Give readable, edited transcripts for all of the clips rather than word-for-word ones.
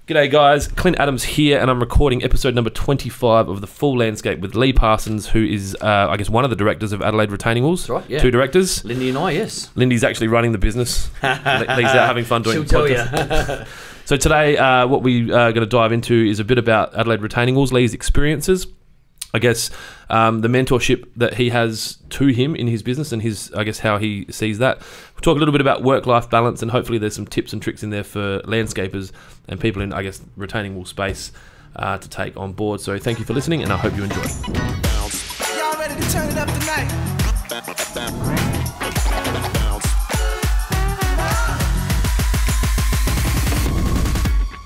G'day guys, Clint Adams here, and I'm recording episode number 25 of The Full Landscape with Leigh Parsons, who is, I guess, one of the directors of Adelaide Retaining Walls. That's right, yeah. Two directors. Lindy and I, yes. Lindy's actually running the business. Lee's out having fun doing She'll podcasts. tell you. So today, what we are going to dive into is a bit about Adelaide Retaining Walls, Leigh's experiences, I guess, the mentorship that he has to him in his business and his, I guess, how he sees that. We'll talk a little bit about work-life balance, and hopefully there's some tips and tricks in there for landscapers and people in, I guess, retaining wall space to take on board. So thank you for listening, and I hope you enjoy. Y'all ready to turn it up tonight?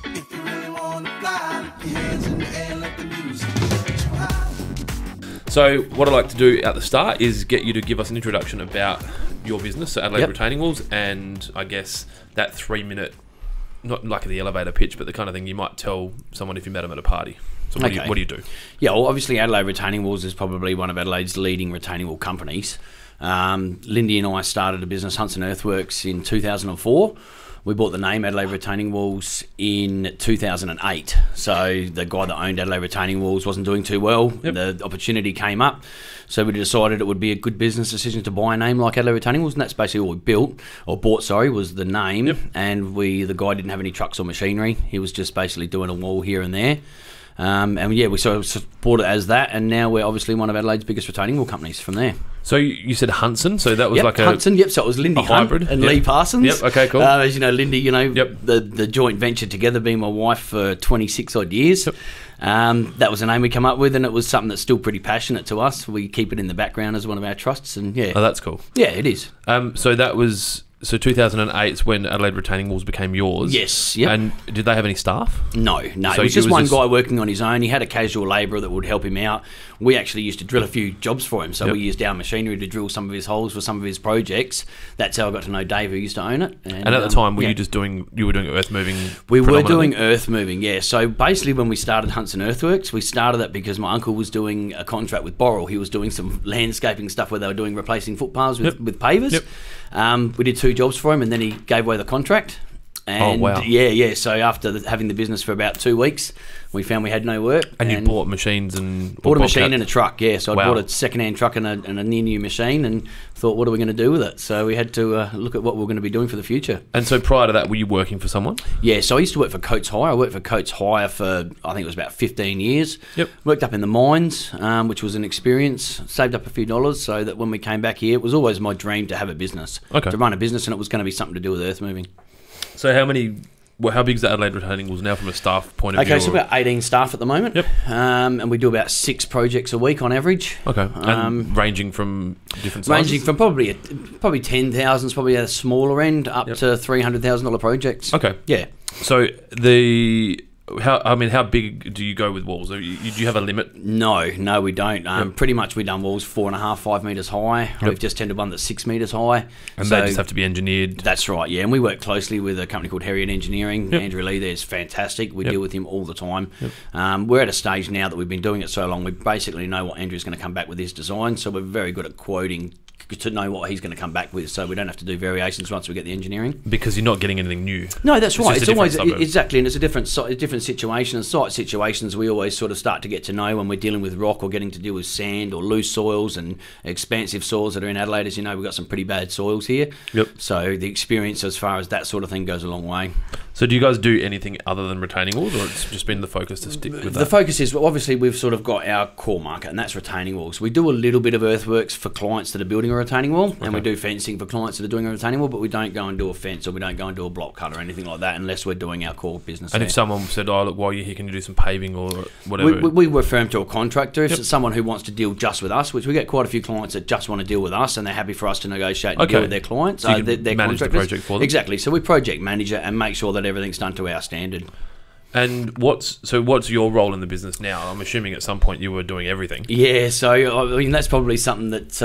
If you really wanna fly, your hands in the air, let the music get you high. So what I'd like to do at the start is get you to give us an introduction about your business, so Adelaide Retaining Walls, and I guess that 3-minute, not like the elevator pitch, but the kind of thing you might tell someone if you met them at a party. So what do you do? Yeah, well, obviously Adelaide Retaining Walls is probably one of Adelaide's leading retaining wall companies. Lindy and I started a business, Hunts and Earthworks, in 2004. We bought the name Adelaide Retaining Walls in 2008. So the guy that owned Adelaide Retaining Walls wasn't doing too well. Yep. The opportunity came up. So we decided it would be a good business decision to buy a name like Adelaide Retaining Walls, and that's basically all we bought, was the name. Yep. And the guy didn't have any trucks or machinery. He was just basically doing a wall here and there. And yeah, we sort of bought it as that, and now we're obviously one of Adelaide's biggest retaining wall companies from there. So you said Hunson, so that was like Hudson, so it was Lindy Hunt hybrid and Leigh Parsons. Yep, okay, cool. As you know, Lindy, the joint venture together, being my wife for 26 odd years. Yep. That was the name we come up with, and it was something that's still pretty passionate to us. We keep it in the background as one of our trusts, and yeah. Oh, that's cool. Yeah, it is. So 2008 is when Adelaide Retaining Walls became yours. Yes, yep. And did they have any staff? No. So it was just one guy working on his own. He had a casual labourer that would help him out. We actually used to drill a few jobs for him, so we used our machinery to drill some of his holes for some of his projects. That's how I got to know Dave, who used to own it. And at the time, you were doing earth moving? We were doing earth moving, yeah. So basically when we started Hunts and Earthworks, we started it because my uncle was doing a contract with Borrell. He was doing some landscaping stuff where they were replacing footpaths with pavers. Yep. We did 2 jobs for him, and then he gave away the contract. And wow. Yeah. So after having the business for about 2 weeks, we found we had no work. And you bought machines and... Bought a machine and a truck, yeah. So I Wow. bought a second-hand truck and a near-new machine, and thought, what are we going to do with it? So we had to look at what we were going to be doing for the future. And so prior to that, were you working for someone? Yeah, so I used to work for Coates Hire. I worked for Coates Hire for, I think it was about 15 years. Yep. Worked up in the mines, which was an experience. Saved up a few dollars so that when we came back here, it was always my dream to have a business. Okay. To run a business, and it was going to be something to do with earth moving. So how big is the Adelaide Retaining Walls now from a staff point of view? Okay, so about 18 staff at the moment. Yep. And we do about 6 projects a week on average. Okay. And ranging from different sizes? Ranging from probably 10,000 is probably at a smaller end, up to $300,000 projects. Okay. Yeah. So how big do you go with walls? Do you have a limit? No, we don't. Pretty much we've done walls 4.5, 5 metres high. Yep. We've just tendered one that's 6 metres high. And they just have to be engineered? That's right, yeah. And we work closely with a company called Harriet Engineering. Yep. Andrew Lee there is fantastic. We deal with him all the time. Yep. We're at a stage now that we've been doing it so long, we basically know what Andrew's going to come back with his design, so we're very good at quoting to know what he's going to come back with, so we don't have to do variations once we get the engineering. Because you're not getting anything new. No, that's right. It's always suburb. exactly, and it's a different situation. And site situations, we always sort of start to get to know when we're dealing with rock or getting to deal with sand or loose soils and expansive soils that are in Adelaide. As you know, we've got some pretty bad soils here. Yep. So the experience as far as that sort of thing goes a long way. So do you guys do anything other than retaining walls, or it's just been the focus to stick with that? The focus is, obviously, we've sort of got our core market, and that's retaining walls. We do a little bit of earthworks for clients that are building a retaining wall, and we do fencing for clients that are doing a retaining wall, but we don't go and do a fence, or we don't go and do a block cut or anything like that unless we're doing our core business. And there. if someone said, "Oh, look, while you're here, can you do some paving or whatever?" We refer them to a contractor. If it's someone who wants to deal just with us, which we get quite a few clients that just want to deal with us, and they're happy for us to negotiate and deal with their clients. So you can their manage the project for them. Exactly. So we project manage it and make sure that everything's done to our standard. And what's your role in the business now? I'm assuming at some point you were doing everything. Yeah, so I mean that's probably something that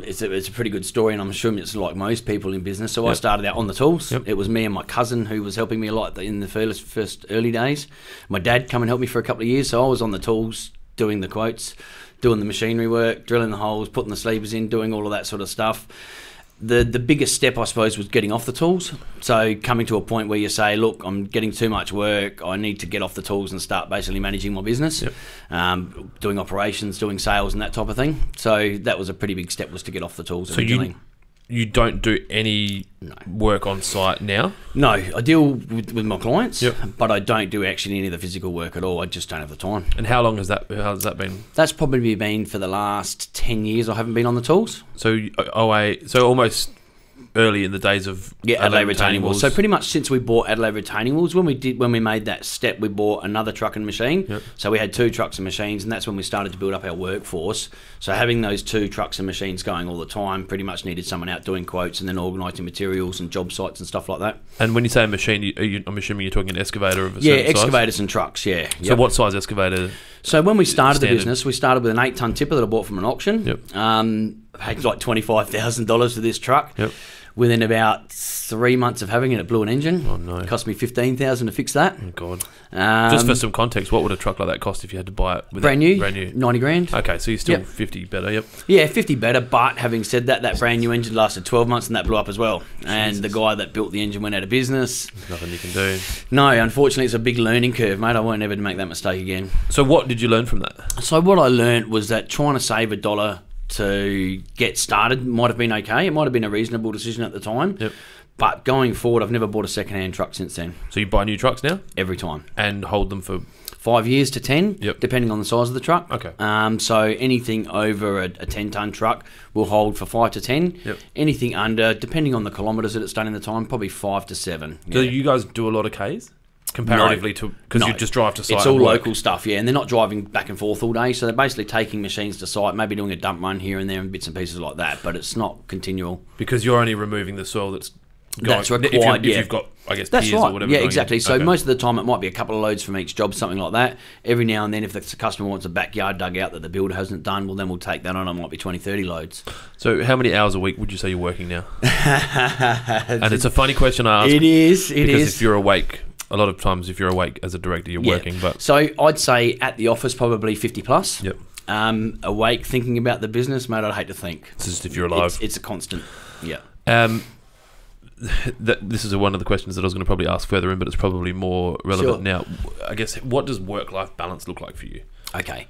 it's a pretty good story, and I'm assuming it's like most people in business. So I started out on the tools. It was me and my cousin who was helping me a lot in the first early days. My dad come and helped me for a couple of years, so I was on the tools doing the quotes, doing the machinery work, drilling the holes, putting the sleevers in, doing all of that sort of stuff. the biggest step, I suppose, was getting off the tools. So coming to a point where you say, look, I'm getting too much work. I need to get off the tools and start basically managing my business, doing operations, doing sales and that type of thing. So that was a pretty big step, was to get off the tools originally. You don't do any work on site now? No, I deal with my clients, but I don't do actually any of the physical work at all. I just don't have the time. And how long has that been? That's probably been for the last 10 years I haven't been on the tools. So almost early in the days of Adelaide Retaining Walls. So pretty much since we bought Adelaide Retaining Walls, when we made that step, we bought another truck and machine. Yep. So we had 2 trucks and machines, and that's when we started to build up our workforce. So having those 2 trucks and machines going all the time, pretty much needed someone out doing quotes and then organising materials and job sites and stuff like that. And when you say a machine, I'm assuming you're talking an excavator of a certain excavators size? and trucks. Yeah. So what size excavator? So when we started Standard. the business, we started with an 8-ton tipper that I bought from an auction. Yep. Paid like $25,000 for this truck. Yep. Within about 3 months of having it, it blew an engine. Oh no! It cost me $15,000 to fix that. Oh god! Just for some context, what would a truck like that cost if you had to buy it? Brand new, $90,000. Okay, so you're still 50 better. Yep. Yeah, 50 better. But having said that, that brand new engine lasted 12 months and that blew up as well. And the guy that built the engine went out of business. There's nothing you can do. No, unfortunately, it's a big learning curve, mate. I won't ever make that mistake again. So what did you learn from that? So what I learned was that trying to save $1 to get started might have been okay. It might have been a reasonable decision at the time. Yep. But going forward, I've never bought a second-hand truck since then. So you buy new trucks now? Every time. And hold them for 5 years to 10, Yep. depending on the size of the truck. Okay. So anything over a 10-ton truck will hold for 5 to 10. Yep. Anything under, depending on the kilometres that it's done in the time, probably 5 to 7. Do you guys do a lot of Ks? Comparatively to, because you just drive to site. It's all and work. local stuff, yeah, and they're not driving back and forth all day, so they're basically taking machines to site, maybe doing a dump run here and there and bits and pieces like that, but it's not continual. Because you're only removing the soil that's going, That's required, if you've got, I guess, That's piers right. or whatever. Yeah, going exactly. in. So Okay. most of the time it might be a couple of loads from each job, something like that. Every now and then if the customer wants a backyard dugout that the builder hasn't done, well then we'll take that on. It might be 20, 30 loads. So how many hours a week would you say you're working now? And it's a funny question I ask. It is. Because if you're awake, a lot of times if you're awake as a director, you're working. But So I'd say at the office probably 50 plus. Yep. Awake thinking about the business, mate, I'd hate to think. It's just if you're alive. It's a constant. Yeah. This is one of the questions that I was going to probably ask further in, but it's probably more relevant Sure. now. I guess, what does work-life balance look like for you? Okay.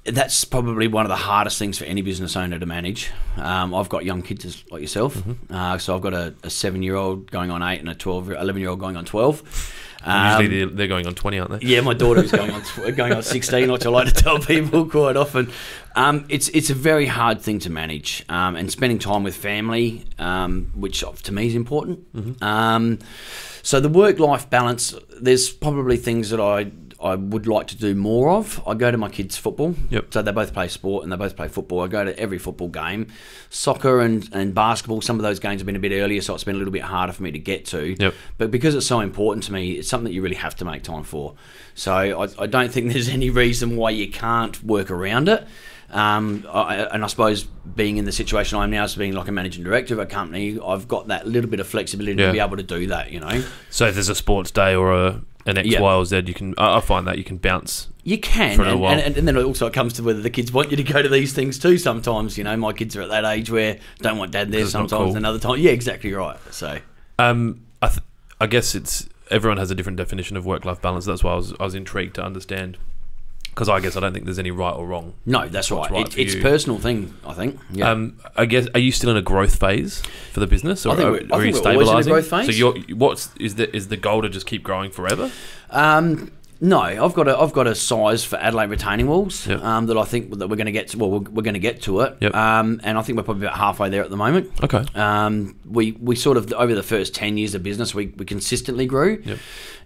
That's probably one of the hardest things for any business owner to manage. I've got young kids like yourself. So I've got a 7-year-old going on 8 and a 11-year-old going on 12. Usually they're going on 20, aren't they? Yeah, my daughter is going on 16, which I like to tell people quite often. It's a very hard thing to manage, and spending time with family, which to me is important. So the work-life balance, there's probably things that I would like to do more of. I go to my kids' football. Yep. So they both play sport and they both play football. I go to every football game. Soccer and basketball, some of those games have been a bit earlier, so it's been a little bit harder for me to get to. Yep. But because it's so important to me, it's something that you really have to make time for. So I don't think there's any reason why you can't work around it. And I suppose being in the situation I'm now, as being like a managing director of a company, I've got that little bit of flexibility to be able to do that, you know. So if there's a sports day or an X, Y, or Z, you can. I find that you can bounce. You can, for a little while. and then also it comes to whether the kids want you to go to these things too. Sometimes, you know, my kids are at that age where don't want dad there. It's not Sometimes, cool. another time, yeah, exactly right. So, I guess it's everyone has a different definition of work-life balance. That's why I was intrigued to understand. Because I guess I don't think there's any right or wrong. no, that's right. right for It's you. a personal thing, I think. Yeah. I guess, are you still in a growth phase for the business, or I think are we're you always in a stabilising? growth phase. So is the goal to just keep growing forever? No, I've got a size for Adelaide Retaining Walls Yep. that I think that we're going to get to. Well, we're going to get to it. Yep. And I think we're probably about halfway there at the moment. Okay. We sort of, over the first 10 years of business, we consistently grew. Yep.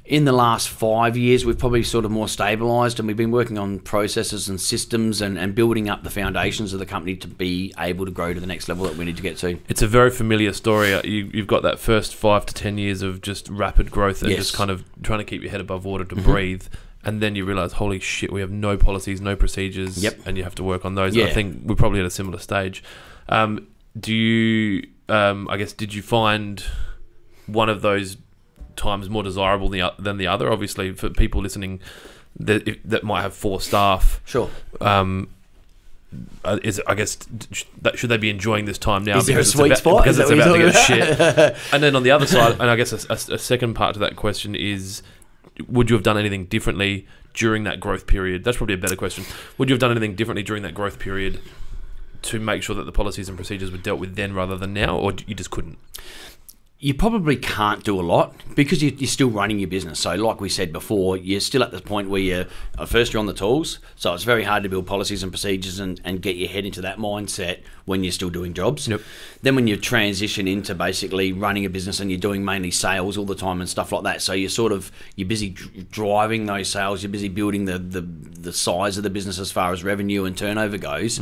In the last 5 years, we've probably sort of more stabilised, and we've been working on processes and systems and building up the foundations of the company to be able to grow to the next level that we need to get to. It's a very familiar story. You've got that first 5 to 10 years of just rapid growth and Yes. just kind of trying to keep your head above water to breathe. And then you realise, holy shit, we have no policies, no procedures, Yep. and you have to work on those. Yeah. And I think we're probably at a similar stage. Do you, I guess, did you find one of those times more desirable than the other? Obviously, for people listening that might have 4 staff, Sure. I guess should they be enjoying this time now? Is there a because sweet it's spot? Because Is it's that about to what get you're shit. And then on the other side, and I guess a second part to that question is, would you have done anything differently during that growth period? That's probably a better question. Would you have done anything differently during that growth period to make sure that the policies and procedures were dealt with then rather than now, or you just couldn't? You probably can't do a lot because you're still running your business. So like we said before, you're still at the point where you're on the tools. So it's very hard to build policies and procedures and get your head into that mindset when you're still doing jobs. Yep. Then when you transition into basically running a business and you're doing mainly sales all the time and stuff like that. So you're busy driving those sales. You're busy building the size of the business as far as revenue and turnover goes.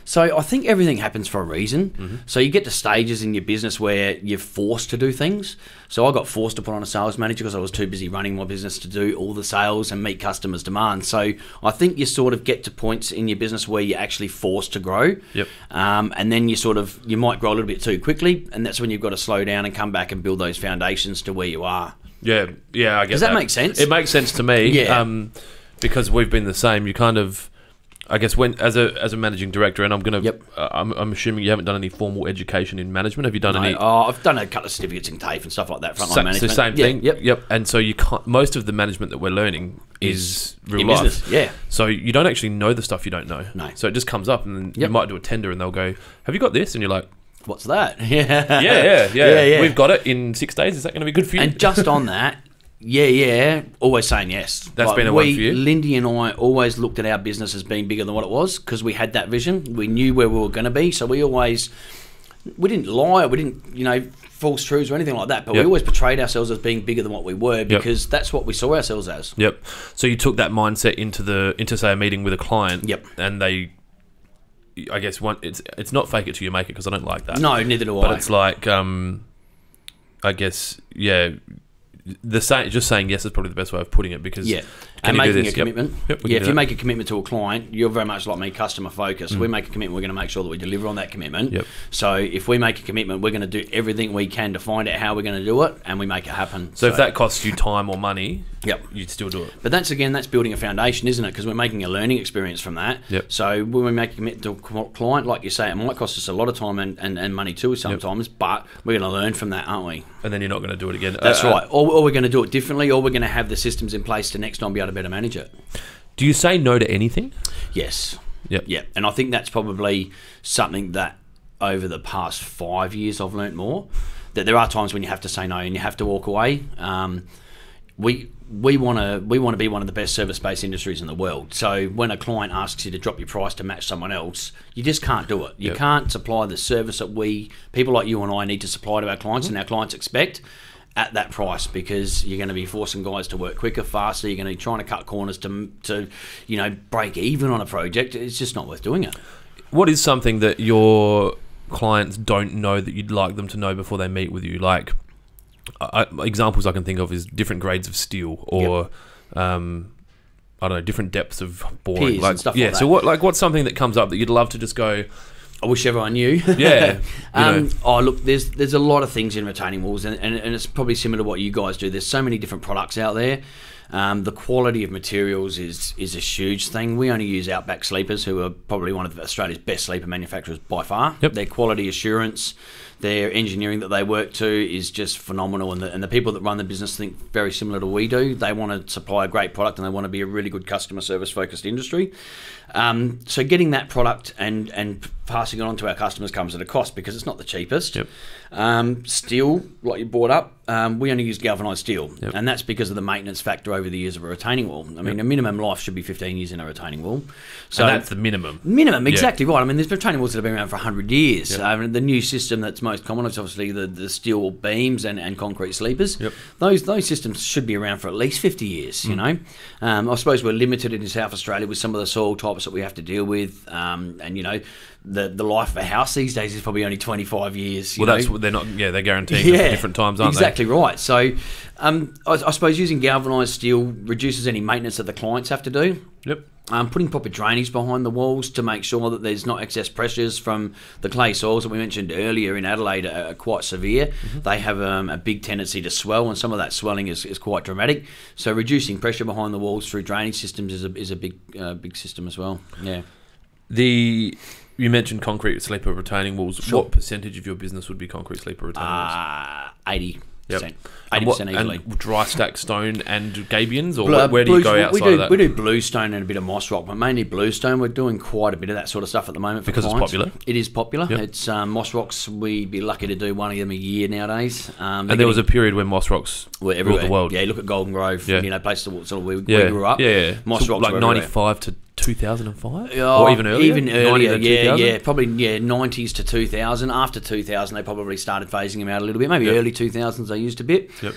So I think everything happens for a reason. So you get to stages in your business where you're forced to do things. So I got forced to put on a sales manager because I was too busy running my business to do all the sales and meet customers' demands. So I think you sort of get to points in your business where you're actually forced to grow. Yep. And then you might grow a little bit too quickly, and that's when you've got to slow down and come back and build those foundations to where you are. Yeah, I get Does that make sense? It makes sense to me. Yeah. Because we've been the same. You kind of, I guess, when as a managing director, and I'm gonna, Yep. I'm assuming you haven't done any formal education in management. Have you done any? I've done a couple of certificates in TAFE and stuff like that. Frontline management. It's the same thing. Yep. Yep. And so you can't. Most of the management that we're learning is real in life. business. Yeah. So you don't actually know the stuff you don't know. No. So it just comes up, and then you Yep. might do a tender, and they'll go, "Have you got this?" And you're like, What's that? Yeah. yeah. We've got it in 6 days. Is that going to be good for you? And just on that, always saying yes. That's been a one for you? Lindy and I always looked at our business as being bigger than what it was because we had that vision. We knew where we were going to be, so we didn't lie, we didn't, false truths or anything like that, but we Yep. always portrayed ourselves as being bigger than what we were because that's what we saw ourselves as. Yep. So you took that mindset into say a meeting with a client. Yep. And they, I guess, it's not fake it till you make it, because I don't like that. No, neither do I. But it's like, I guess, just saying yes is probably the best way of putting it, because and you do making this? a commitment. Yep, we can If do you that. make a commitment to a client, you're very much like me, customer focused. We make a commitment, we're going to make sure that we deliver on that commitment. Yep. So if we make a commitment, we're going to do everything we can to find out how we're going to do it, and we make it happen. So if that costs you time or money, Yep. you'd still do it. But that's building a foundation, isn't it? Because we're making a learning experience from that. Yep. So when we make a commitment to a client, like you say, it might cost us a lot of time and money too sometimes, but we're going to learn from that, aren't we? And then you're not going to do it again. That's right. Or we're going to do it differently, or we're going to have the systems in place to next time be able to better manage it. Do you say no to anything? Yes. Yep. Yeah. And I think that's probably something that over the past 5 years I've learnt more. That there are times when you have to say no and you have to walk away. We want to be one of the best service-based industries in the world. So when a client asks you to drop your price to match someone else, you just can't do it. You can't supply the service that people like you and I need to supply to our clients and our clients expect at that price, because you're going to be forcing guys to work quicker, faster. You're going to be trying to cut corners to break even on a project. It's just not worth doing it. What is something that your clients don't know that you'd like them to know before they meet with you? Like, examples I can think of is different grades of steel, or I don't know, different depths of boring, Piers and stuff like that. So what's something that comes up that you'd love to just go, I wish everyone knew. Yeah. Look, there's a lot of things in retaining walls, and it's probably similar to what you guys do. There's so many different products out there. The quality of materials is a huge thing. We only use Outback Sleepers, who are probably one of Australia's best sleeper manufacturers by far. Yep. Their quality assurance, their engineering that they work to is just phenomenal, and the people that run the business think very similar to we do. They want to supply a great product, and they want to be a really good customer service focused industry. So getting that product and passing it on to our customers comes at a cost, because it's not the cheapest. Yep. Steel, like you brought up, we only use galvanised steel, Yep. and that's because of the maintenance factor over the years of a retaining wall. I mean, a minimum life should be 15 years in a retaining wall. So and that's the minimum. Minimum, exactly right. I mean, there's retaining walls that have been around for 100 years. Yep. The new system that's most common is obviously the steel beams and concrete sleepers. Yep. Those systems should be around for at least 50 years, you know. I suppose we're limited in South Australia with some of the soil types that we have to deal with, and you know, the life of a house these days is probably only 25 years. Well, that's what they're not. Yeah, they're guaranteeing it for different times, aren't exactly right. So, I suppose using galvanised steel reduces any maintenance that the clients have to do. Yep. Putting proper drainage behind the walls to make sure that there's not excess pressures from the clay soils that we mentioned earlier in Adelaide are quite severe. Mm-hmm. They have a big tendency to swell, and some of that swelling is quite dramatic. So reducing pressure behind the walls through drainage systems is a big system as well. Yeah. You mentioned concrete sleeper retaining walls. Sure. What percentage of your business would be concrete sleeper retaining walls? 80%. Yep. 80% easily. And dry stack stone and gabions, or where do you go outside of that? We do bluestone and a bit of moss rock, but mainly bluestone. We're doing quite a bit of that sort of stuff at the moment for Because clients. it's popular? It is popular. Yep. It's moss rocks. We'd be lucky to do one of them a year nowadays. And there was a period when moss rocks were ruled everywhere. the world. Yeah, you look at Golden Grove, Yeah. places sort of where we grew up. Yeah. Moss So rocks like were everywhere. 95 to 2005? Oh, Or even earlier? Even earlier, 90 to 2000? probably 90s to 2000. After 2000, they probably started phasing them out a little bit. Maybe Yep. early 2000s, they used a bit. Yep.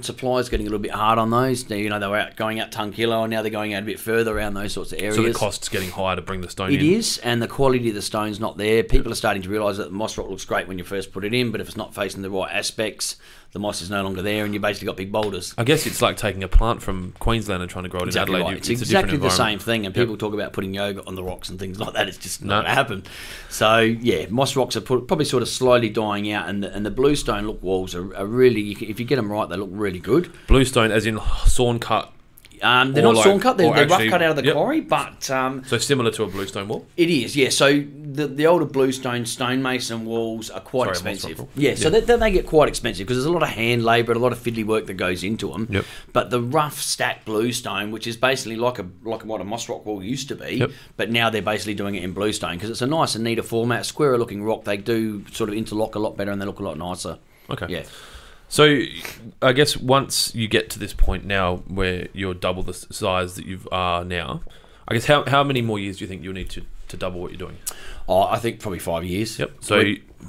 Supplies getting a little bit hard on those. They were going out Tunkillo, and now they're going out a bit further around those sorts of areas. So the cost's getting higher to bring the stone in? It is, and the quality of the stone's not there. People are starting to realise that the moss rock looks great when you first put it in, but if it's not facing the right aspects, the moss is no longer there, and you basically got big boulders. I guess it's like taking a plant from Queensland and trying to grow it Exactly in Adelaide. right. It's a different exactly the environment. same thing, and people talk about putting yogurt on the rocks and things like that. It's just not No. going to happen. So, yeah, moss rocks are probably sort of slowly dying out, and the bluestone look walls are really, if you get them right, they look really good. Bluestone, as in sawn cut. They're Or not like- sawn cut, they're or rough actually- cut out of the yep. quarry, but So similar to a bluestone wall? it is, yeah. So the older bluestone stonemason walls are quite Sorry, expensive. moss rock. Yeah, so they get quite expensive because there's a lot of hand labour and a lot of fiddly work that goes into them. Yep. But the rough stacked bluestone, which is basically like what a moss rock wall used to be, Yep. but now they're basically doing it in bluestone because it's a nice and neater format, squarer looking rock. They do sort of interlock a lot better and they look a lot nicer. Okay. Yeah. So I guess once you get to this point now where you're double the size that you are now, I guess how many more years do you think you'll need to double what you're doing? Oh, I think probably 5 years. Yep. So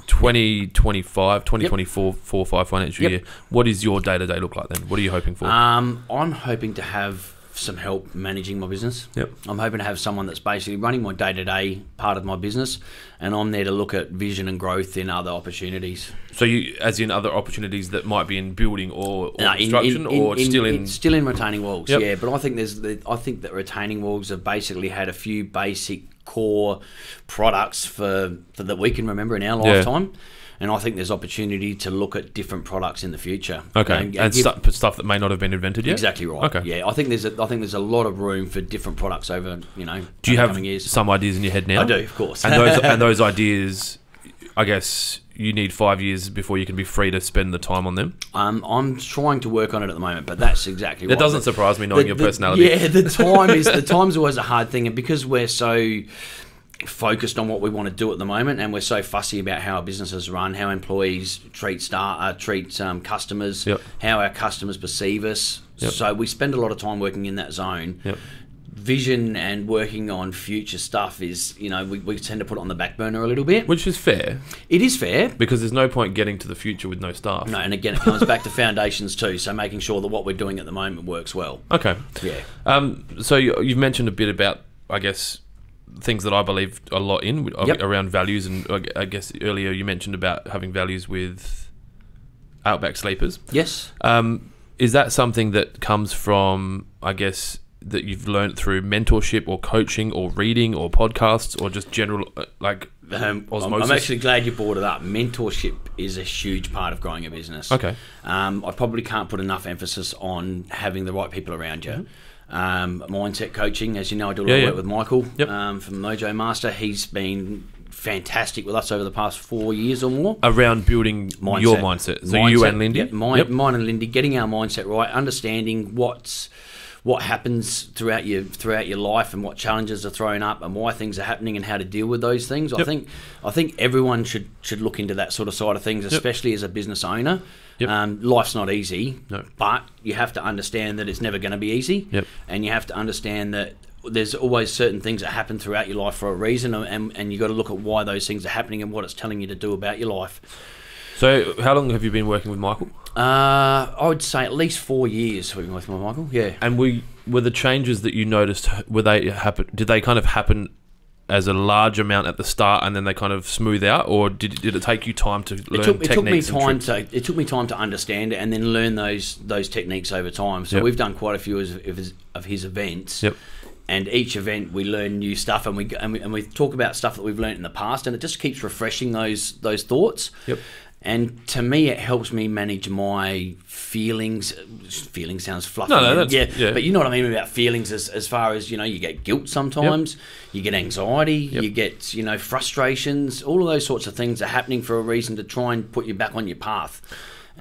2025, 2024, 4-5 financial Yep. year, what does your day-to-day look like then? What are you hoping for? I'm hoping to have some help managing my business. Yep. I'm hoping to have someone that's basically running my day-to-day part of my business, and I'm there to look at vision and growth in other opportunities. So you, as in other opportunities that might be in building or No, construction, or still in retaining walls. Yep. Yeah, but I think I think that retaining walls have basically had a few basic core products for that we can remember in our Yeah. lifetime. And I think there's opportunity to look at different products in the future. Okay, And and give- stuff that may not have been invented yet. Exactly right. Okay. Yeah, I think there's a lot of room for different products over Do you over have coming years. some ideas in your head now? I do, of course. And those ideas, I guess you need 5 years before you can be free to spend the time on them. I'm trying to work on it at the moment, but that's exactly right. That doesn't surprise me knowing your personality. Yeah, the time's always a hard thing, and because we're so focused on what we want to do at the moment, and we're so fussy about how our businesses run, how employees treat customers, Yep. how our customers perceive us. Yep. So we spend a lot of time working in that zone. Yep. Vision and working on future stuff is, we tend to put it on the back burner a little bit. Which is fair, It is fair. because there's no point getting to the future with no staff. No, and again, it comes back to foundations too. So making sure that what we're doing at the moment works well. Okay. Yeah. So you've mentioned a bit about, I guess, things that I believe a lot in Yep. around values, and I guess earlier you mentioned about having values with Outback Sleepers. Yes. Is that something that comes from, I guess, that you've learned through mentorship or coaching or reading or podcasts or just general osmosis? I'm actually glad you brought it up. Mentorship is a huge part of growing a business. Okay. I probably can't put enough emphasis on having the right people around you. Mindset coaching, as you know, I do a lot of work with Michael from Mojo Master. He's been fantastic with us over the past 4 years or more. Around building your mindset. So you and Lindy? Yep, mine and Lindy, getting our mindset right, understanding what happens throughout your life and what challenges are thrown up and why things are happening and how to deal with those things. Yep. I think everyone should look into that sort of side of things, especially as a business owner. Yep. Life's not easy, No. but you have to understand that it's never going to be easy. Yep. And you have to understand that there's always certain things that happen throughout your life for a reason, and you've got to look at why those things are happening and what it's telling you to do about your life. So how long have you been working with Michael? I would say at least 4 years working with Michael. Yeah. And were the changes that you noticed, did they kind of happen as a large amount at the start and then they kind of smooth out, or did it take you time to learn techniques? It took me time to understand it and then learn those techniques over time. So Yep. we've done quite a few of his events. Yep. And each event we learn new stuff, and we talk about stuff that we've learned in the past, and it just keeps refreshing those thoughts. Yep. And to me, it helps me manage my feelings. Feeling sounds fluffy. No, that's, yeah, but you know what I mean about feelings as far as, you get guilt sometimes, you get anxiety, you get, frustrations. All of those sorts of things are happening for a reason to try and put you back on your path.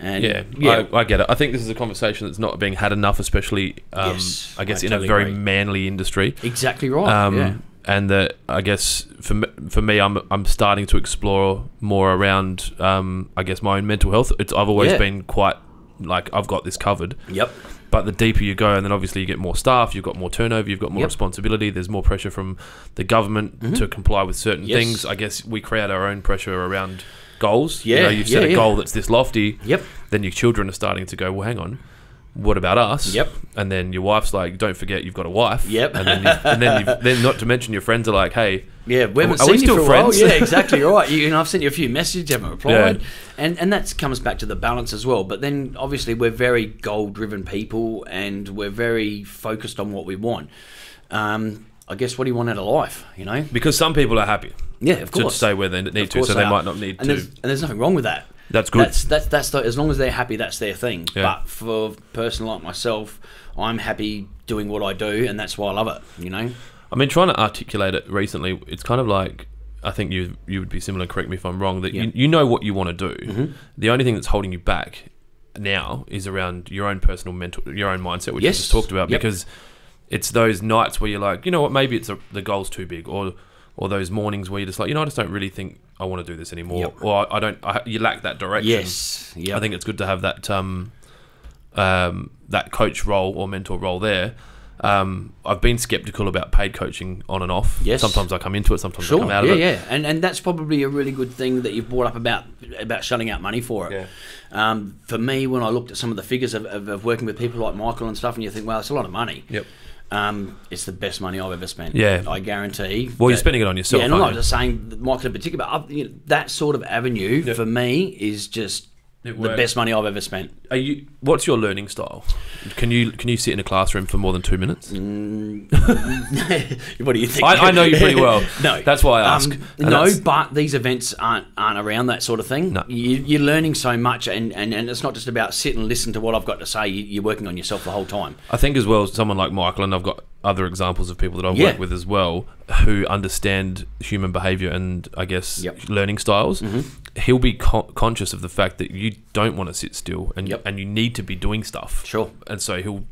And I get it. I think this is a conversation that's not being had enough, especially, Yes, I guess, I in a totally very agree. manly industry. Exactly right, And that, I guess, for me, I'm starting to explore more around, I guess, my own mental health. I've always been quite, like, I've got this covered. Yep. But the deeper you go, and then obviously you get more staff, you've got more turnover, you've got more responsibility, there's more pressure from the government to comply with certain things. I guess we create our own pressure around goals. You've set a goal that's this lofty. Yep. Then your children are starting to go, well, hang on, what about us? Yep. And then your wife's like, don't forget you've got a wife. Yep. And then not to mention your friends are like, hey, Yeah, we haven't are seen we you still for a friends? while. Yeah, exactly right. I've sent you a few messages, you haven't replied. Yeah. And that comes back to the balance as well. But then, obviously, we're very goal-driven people and we're very focused on what we want. I guess, what do you want out of life, Because some people are happy. Yeah, of course. To stay where they need Of to, course so they are. might not need and to. There's nothing wrong with that. That's good. That's as long as they're happy, that's their thing. Yeah. But for a person like myself, I'm happy doing what I do, and that's why I love it. I've been trying to articulate it recently. It's kind of like, I think you would be similar, correct me if I'm wrong, that you know what you want to do. The only thing that's holding you back now is around your own personal your own mindset, which you just talked about, because it's those nights where you're like, you know what, maybe it's the goal's too big, or those mornings where you're just like, I just don't really think I want to do this anymore, or you lack that direction. Yes. Yep. I think it's good to have that that coach role or mentor role there. I've been skeptical about paid coaching on and off. Yes. Sometimes I come into it, sometimes I come out of it. Yeah, and that's probably a really good thing that you've brought up about shutting out money for it. Yeah. For me, when I looked at some of the figures of working with people like Michael and stuff, and you think, well, it's a lot of money. Yep. It's the best money I've ever spent. Yeah. I guarantee. Well, you're spending it on yourself. Yeah, and I'm aren't not just saying Michael in particular, but that sort of avenue for me is just the best money I've ever spent. What's your learning style? Can you sit in a classroom for more than 2 minutes? What do you think? I know you pretty well. No, that's why I ask. But these events aren't around that sort of thing. No. You're learning so much, and it's not just about sit and listen to what I've got to say. You're working on yourself the whole time. I think as well, someone like Michael, and I've got other examples of people that I've worked with as well, who understand human behaviour and, I guess, learning styles. He'll be conscious of the fact that you don't want to sit still, and you need to be doing stuff. Sure. And so he'll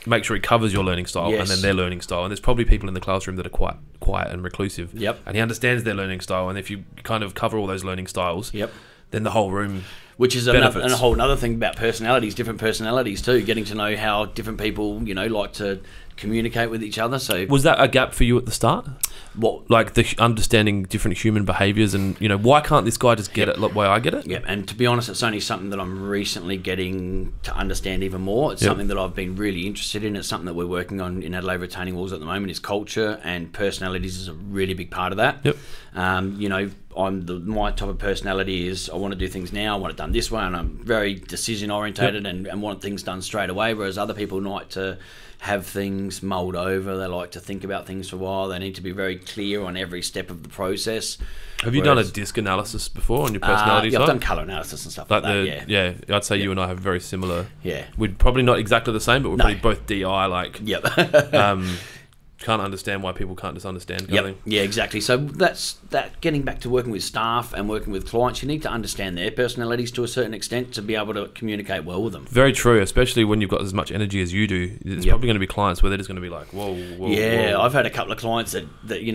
make sure he covers your learning style and Yes. then their learning style. And there's probably people in the classroom that are quite quiet and reclusive. Yep. And he understands their learning style. And if you kind of cover all those learning styles, Yep. then the whole room Which is benefits. a whole other thing about personalities, different personalities too, getting to know how different people, like to communicate with each other. So Was that a gap for you at the start? what? Like the understanding different human behaviours and, why can't this guy just get it the way I get it? Yeah, and to be honest, it's only something that I'm recently getting to understand even more. It's something that I've been really interested in. It's something that we're working on in Adelaide Retaining Walls at the moment. Is culture, and personalities is a really big part of that. Yep. My type of personality is I want to do things now. I want it done this way, and I'm very decision orientated and want things done straight away. Whereas other people like to have things mulled over. They like to think about things for a while. They need to be very clear on every step of the process. Have you done a disc analysis before on your personality I've type? done colour analysis and stuff like that. I'd say you and I have very similar. Yeah. We're probably not exactly the same, but we're probably both DI. Like, Yep. can't understand why people can't just understand. Kind of thing. Yeah, exactly. So that's that. Getting back to working with staff and working with clients, you need to understand their personalities to a certain extent to be able to communicate well with them. Very true, especially when you've got as much energy as you do. There's probably going to be clients where they're just going to be like, whoa. Yeah, I've had a couple of clients that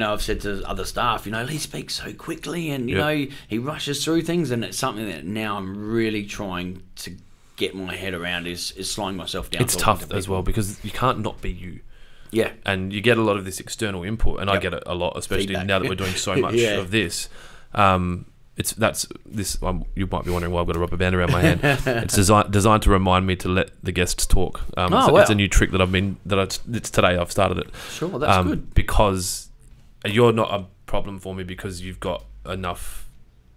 I've said to other staff, Lee speaks so quickly and, he rushes through things, and it's something that now I'm really trying to get my head around is slowing myself down. It's tough as well because you can't not be you. Yeah. And you get a lot of this external input, and I get it a lot, especially Feedback. now that we're doing so much of this. You might be wondering why I've got a rubber band around my hand. It's designed to remind me to let the guests talk. It's a new trick that it's today I've started it. Sure, that's good. Because you're not a problem for me because you've got enough,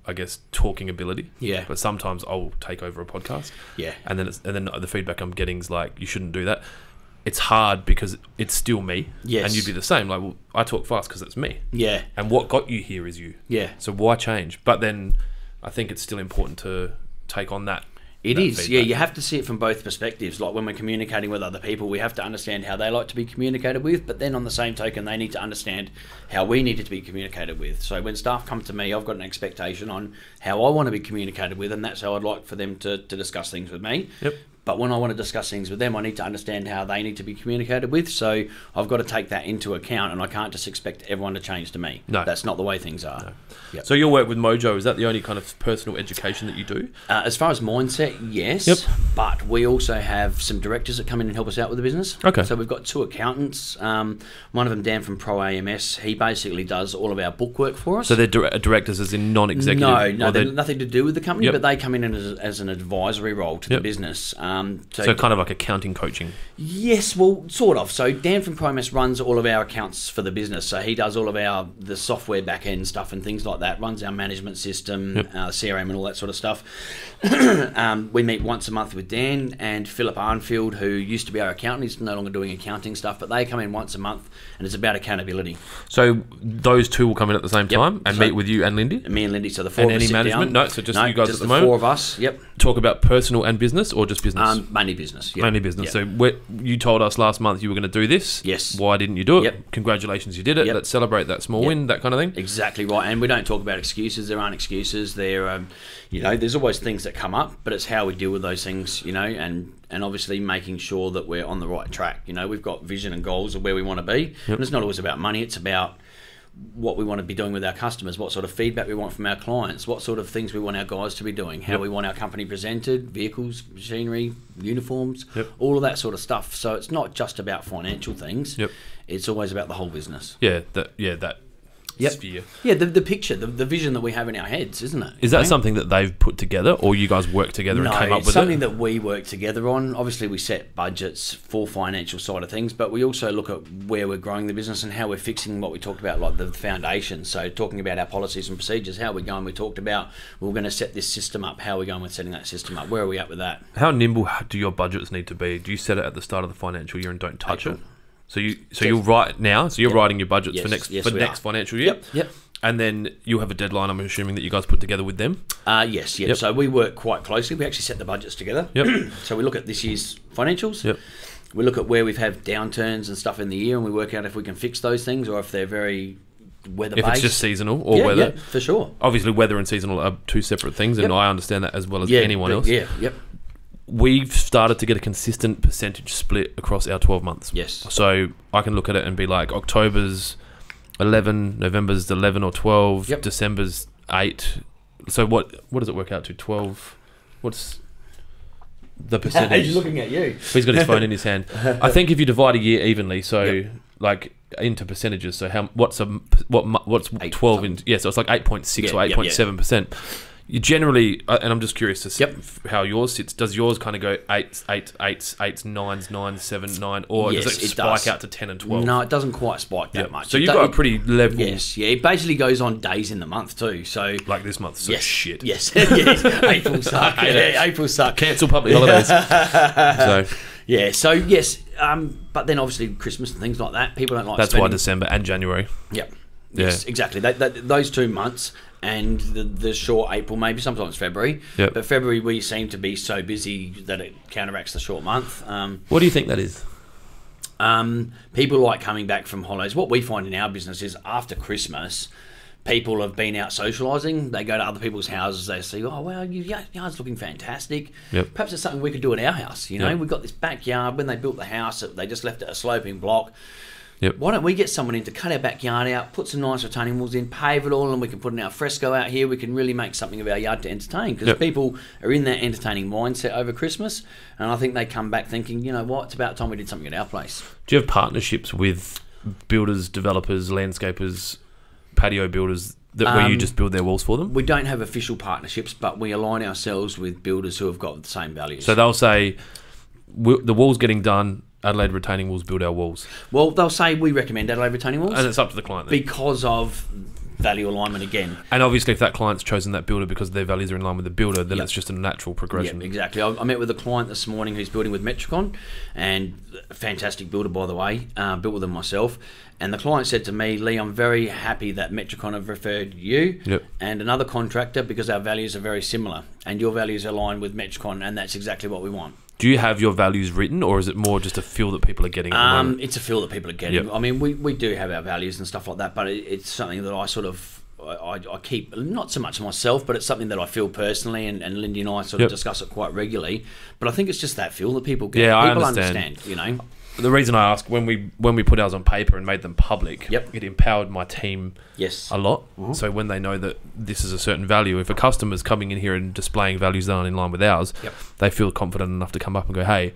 I guess, talking ability. Yeah. But sometimes I'll take over a podcast. Yeah. And then the feedback I'm getting is like, you shouldn't do that. It's hard because it's still me. Yes. And you'd be the same. Like, well, I talk fast because it's me. Yeah. And what got you here is you. Yeah. So why change? But then I think it's still important to take on that. It that is, feedback. yeah. You have to see it from both perspectives. Like when we're communicating with other people, we have to understand how they like to be communicated with, but then on the same token, they need to understand how we need it to be communicated with. So when staff come to me, I've got an expectation on how I want to be communicated with, and that's how I'd like for them to discuss things with me. Yep. But when I want to discuss things with them, I need to understand how they need to be communicated with. So I've got to take that into account, and I can't just expect everyone to change to me. No. That's not the way things are. No. Yep. So your work with Mojo, is that the only kind of personal education that you do? As far as mindset, yes. Yep. But we also have some directors that come in and help us out with the business. Okay. So we've got 2 accountants. One of them, Dan from Pro AMS, he basically does all of our bookwork for us. So they're directors as in non-executive? No, or they're nothing to do with the company, Yep. but they come in as an advisory role to the Yep. business. So kind of like accounting coaching? Yes, well, sort of. So Dan from ProMS runs all of our accounts for the business. So he does all of the software back end stuff and things like that. Runs our management system, Yep. CRM, and all that sort of stuff. We meet once a month with Dan and Philip Arnfield, who used to be our accountant. He's no longer doing accounting stuff, but they come in once a month, and it's about accountability. So those 2 will come in at the same Yep. time and So- meet with you and Lindy? And me and Lindy, so the 4 And of us any sit management? down. No, so just you guys just at the the moment? 4 of us. Yep. Talk about personal and business, or just business? Mainly business. Yep. Mainly business. Yep. So you told us last month you were going to do this. Yes. Why didn't you do it? Yep. Congratulations, you did it. Yep. Let's celebrate that small Yep. win, that kind of thing. Exactly right, and we don't talk about excuses. There aren't excuses. There, there's always things that come up, but it's how we deal with those things, and obviously making sure that we're on the right track. We've got vision and goals of where we want to be, and it's not always about money. It's about what we want to be doing with our customers, what sort of feedback we want from our clients, what sort of things we want our guys to be doing, how Yep. we want our company presented, vehicles, machinery, uniforms, Yep. all of that sort of stuff. So it's not just about financial things. Yep. It's always about the whole business. Yeah, that Yep. sphere. Yeah, the picture, the vision that we have in our heads, isn't it? Is that something that they've put together, or you guys work together and came up it's with something it? that we work together on. Obviously, we set budgets for financial side of things, but we also look at where we're growing the business and how we're fixing what we talked about, like the foundation. So talking about our policies and procedures, how we're going. We talked about we're going to set this system up. How are we going with setting that system up? Where are we at with that? How nimble do your budgets need to be? Do you set it at the start of the financial year and don't touch April. it? So you'll write now. So you're writing your budgets for Yes, next we next are. financial year. Yep. And then you'll have a deadline, I'm assuming, that you guys put together with them. Yes. Yep. So we work quite closely. We actually set the budgets together. Yep. So we look at this year's financials. Yep. We look at where we've had downturns and stuff in the year, and we work out if we can fix those things or if they're very weather-based. If it's just seasonal or weather. Yeah, for sure. Obviously, weather and seasonal are 2 separate things, and Yep. I understand that as well as Yeah, anyone but- else. Yeah, yep. We've started to get a consistent percentage split across our 12 months. Yes. So I can look at it and be like, October's 11, November's 11 or 12, Yep. December's 8. So what does it work out to? 12? What's the percentage? He's looking at you. He's got his phone in his hand. I think if you divide a year evenly, so Yep. like into percentages, so what's 12 in? Yeah, so it's like 8.6 Yeah, or yep, 8.7%. You generally, and I'm just curious to see Yep. how yours sits. Does yours kind of go 8s, 9s, 9, 7, 9, or Yes, does it it spike does. out to 10 and 12? No, it doesn't quite spike that Yep. much. So you've got a pretty level, Yes, yeah. It basically goes on days in the month too. So like this month. So yes, shit. Yes, yes. April suck. Yeah, April suck. Cancel public holidays. So Yeah. So yes, but then obviously Christmas and things like that, people don't like. that's why spending. December and January. Yep. Yes, Yeah. exactly. Those 2 months and the short April, maybe sometimes February. Yep. But February we seem to be so busy that it counteracts the short month. What do you think that is? People like coming back from holidays. What we find in our business is after Christmas, people have been out socialising. They go to other people's houses. They see, oh, well, your yard's looking fantastic. Yep. Perhaps it's something we could do at our house. Yep. We've got this backyard. When they built the house, they just left it a sloping block. Yep. Why don't we get someone in to cut our backyard out, put some nice retaining walls in, pave it all, and we can put an al fresco out here. We can really make something of our yard to entertain, because Yep. people are in that entertaining mindset over Christmas, and I think they come back thinking, you know what, it's about time we did something at our place. Do you have partnerships with builders, developers, landscapers, patio builders where you just build their walls for them? We don't have official partnerships, but we align ourselves with builders who have got the same values. So they'll say, the wall's getting done, Adelaide Retaining Walls build our walls. Well, they'll say we recommend Adelaide Retaining Walls And it's up to the client then. because of value alignment again. And obviously, if that client's chosen that builder because their values are in line with the builder, then Yep. it's just a natural progression. Yeah, exactly. I met with a client this morning who's building with Metricon, and a fantastic builder, by the way. Built with them myself. And the client said to me, Lee, I'm very happy that Metricon have referred you Yep. and another contractor because our values are very similar and your values align with Metricon, and that's exactly what we want. Do you have your values written, or is it more just a feel that people are getting at the moment? It's a feel that people are getting. Yep. I mean, we do have our values and stuff like that, but it's something that I sort of I keep, not so much myself, but it's something that I feel personally, and Lindy and I sort Yep. of discuss it quite regularly. But I think it's just that feel that people get. Yeah, I people understand. you know. The reason I ask, when we put ours on paper and made them public, Yep. it empowered my team Yes. a lot. So when they know that this is a certain value, if a customer's coming in here and displaying values that aren't in line with ours, Yep. they feel confident enough to come up and go, hey,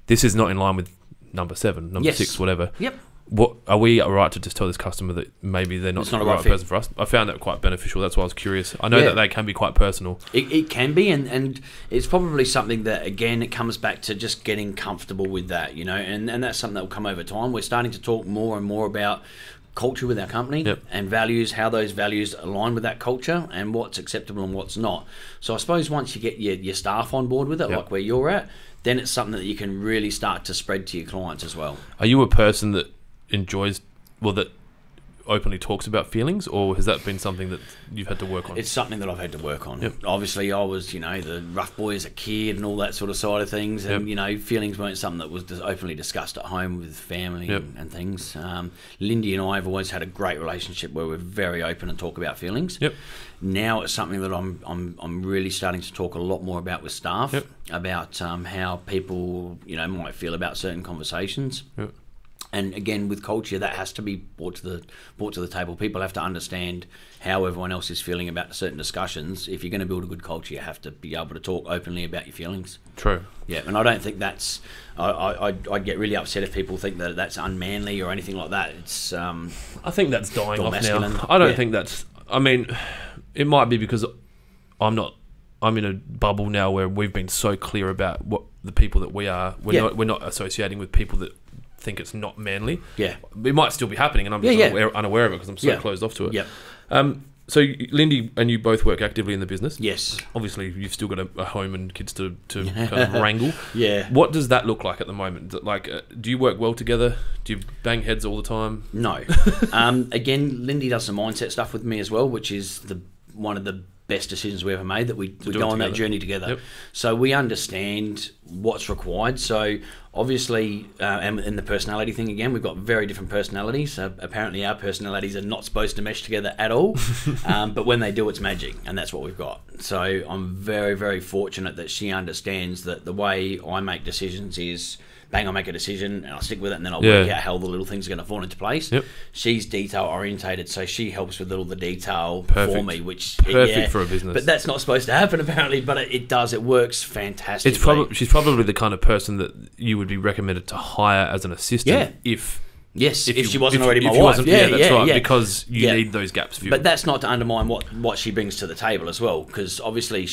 this is not in line with number 7, number Yes. 6, whatever. Yep. What are we right to just tell this customer that maybe they're not It's the not a right right fit. person for us? I found that quite beneficial. That's why I was curious. I know Yeah. that they can be quite personal. It can be, and it's probably something that, again, it comes back to just getting comfortable with that, you know, and that's something that will come over time. We're starting to talk more and more about culture with our company. Yep. And values, how those values align with that culture and what's acceptable and what's not. So I suppose once you get your staff on board with it, Yep. like where you're at, then it's something that you can really start to spread to your clients as well. Are you a person that enjoys, that openly talks about feelings, or has that been something that you've had to work on? It's something that I've had to work on. Yep. Obviously, I was, the rough boy as a kid and all that sort of side of things. And, Yep. Feelings weren't something that was openly discussed at home with family Yep. and things. Lindy and I have always had a great relationship where we're very open and talk about feelings. Yep. Now it's something that I'm really starting to talk a lot more about with staff, Yep. about how people, might feel about certain conversations. Yep. And again, with culture, that has to be brought to the table. People have to understand how everyone else is feeling about certain discussions. If you're going to build a good culture, you have to be able to talk openly about your feelings. True. Yeah, and I don't think that's. I'd get really upset if people think that that's unmanly or anything like that. It's. I think that's dying Or off masculine. now. I don't Yeah. think that's. I mean, it might be because I'm in a bubble now where we've been so clear about what the people that we are. We're not associating with people that think it's not manly. Yeah. It might still be happening, and I'm just unaware of it because I'm so Yeah. closed off to it. Yep. So Lindy and you both work actively in the business. Yes. Obviously, you've still got a home and kids to kind of wrangle. Yeah. What does that look like at the moment? Like, do you work well together? Do you bang heads all the time? No. Again, Lindy does some mindset stuff with me as well, which is one of the best decisions we ever made, that we do go it on that together. journey together. Yep. So we understand what's required. So obviously, and in the personality thing again, we've got very different personalities. Apparently our personalities are not supposed to mesh together at all, but when they do, it's magic, and that's what we've got. So I'm very, very fortunate that she understands that the way I make decisions is, bang, I make a decision and I'll stick with it, and then I'll work out how the little things are going to fall into place. Yep. She's detail orientated, so she helps with all the detail for Perfect. me, which Perfect for a business. But that's not supposed to happen apparently. But it does. It works fantastically. She's probably the kind of person that you would be recommended to hire as an assistant if she wasn't already my if you wife. wasn't- that's right, because you need those gaps filled. But that's not to undermine what she brings to the table as well, because obviously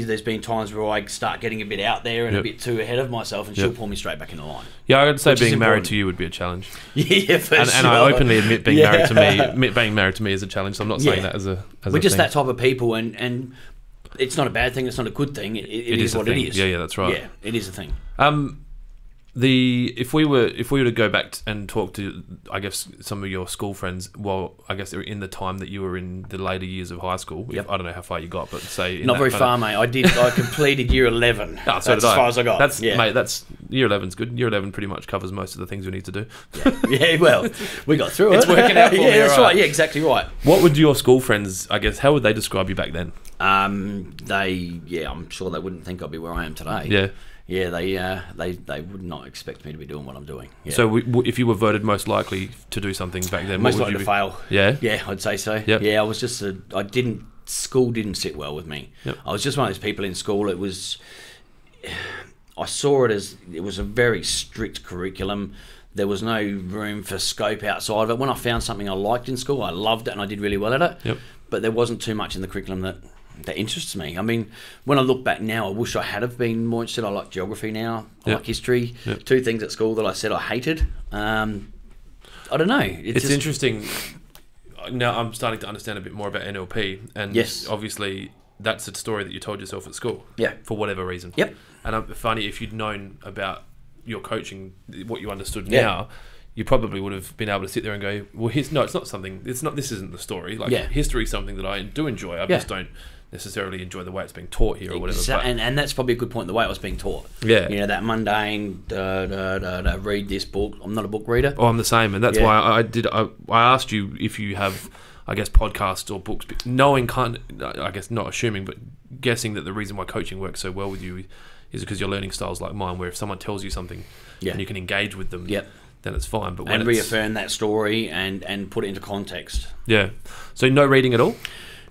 there's been times where I start getting a bit out there and a bit too ahead of myself, and she'll pull me straight back in the line. Yeah, I would say Which is being married important. to you would be a challenge. Yeah, for And sure. I openly admit being married to me is a challenge. So I'm not saying that as a We're just thing. that type of people, and it's not a bad thing. It's not a good thing. It is a what thing. it is. Yeah, that's right. Yeah, it is a thing. If we were to go back and talk to, I guess, some of your school friends, well, I guess in the time that you were in the later years of high school, Yep. I don't know how far you got, but say in Not that very kind far, of- mate. I completed year 11. Ah, so That's did as far as I got. Mate, that's year 11's good. Year 11 pretty much covers most of the things we need to do. Yeah, well, we got through it. It's working out for yeah, me, that's right. right. Yeah, exactly right. What would your school friends, I guess, how would they describe you back then? I'm sure they wouldn't think I'd be where I am today. Yeah. Yeah, they would not expect me to be doing what I'm doing. Yeah. So if you were voted most likely to do something back then, most what would likely you to be? fail. Yeah? Yeah, I'd say so. Yep. Yeah, I was just school didn't sit well with me. Yep. I was just one of those people in school. I saw it as it was a very strict curriculum. There was no room for scope outside of it. When I found something I liked in school, I loved it and I did really well at it. Yep. But there wasn't too much in the curriculum that interests me. I mean, when I look back now, I wish I had have been more interested. I like geography now. I Yep. like history. Yep. Two things at school that I said I hated. I don't know. It's just, interesting. now I'm starting to understand a bit more about NLP, and Yes. obviously that's a story that you told yourself at school. Yeah. For whatever reason. Yep. And funny, if you'd known about your coaching, what you understood Yeah. now, you probably would have been able to sit there and go, well, it's not something. It's not. This isn't the story. Like Yeah. history is something that I do enjoy. I just don't necessarily enjoy the way it's being taught here or whatever. But, And that's probably a good point, the way it was being taught. Yeah. You know, that mundane, read this book. I'm not a book reader. oh, I'm the same, and that's Yeah. why I asked you if you have, I guess, podcasts or books, knowing I guess not assuming, but guessing that the reason why coaching works so well with you is because your learning style's like mine, where if someone tells you something Yeah. and you can engage with them, Yep. then it's fine. But when And it's, reaffirm that story and put it into context. yeah, so no reading at all,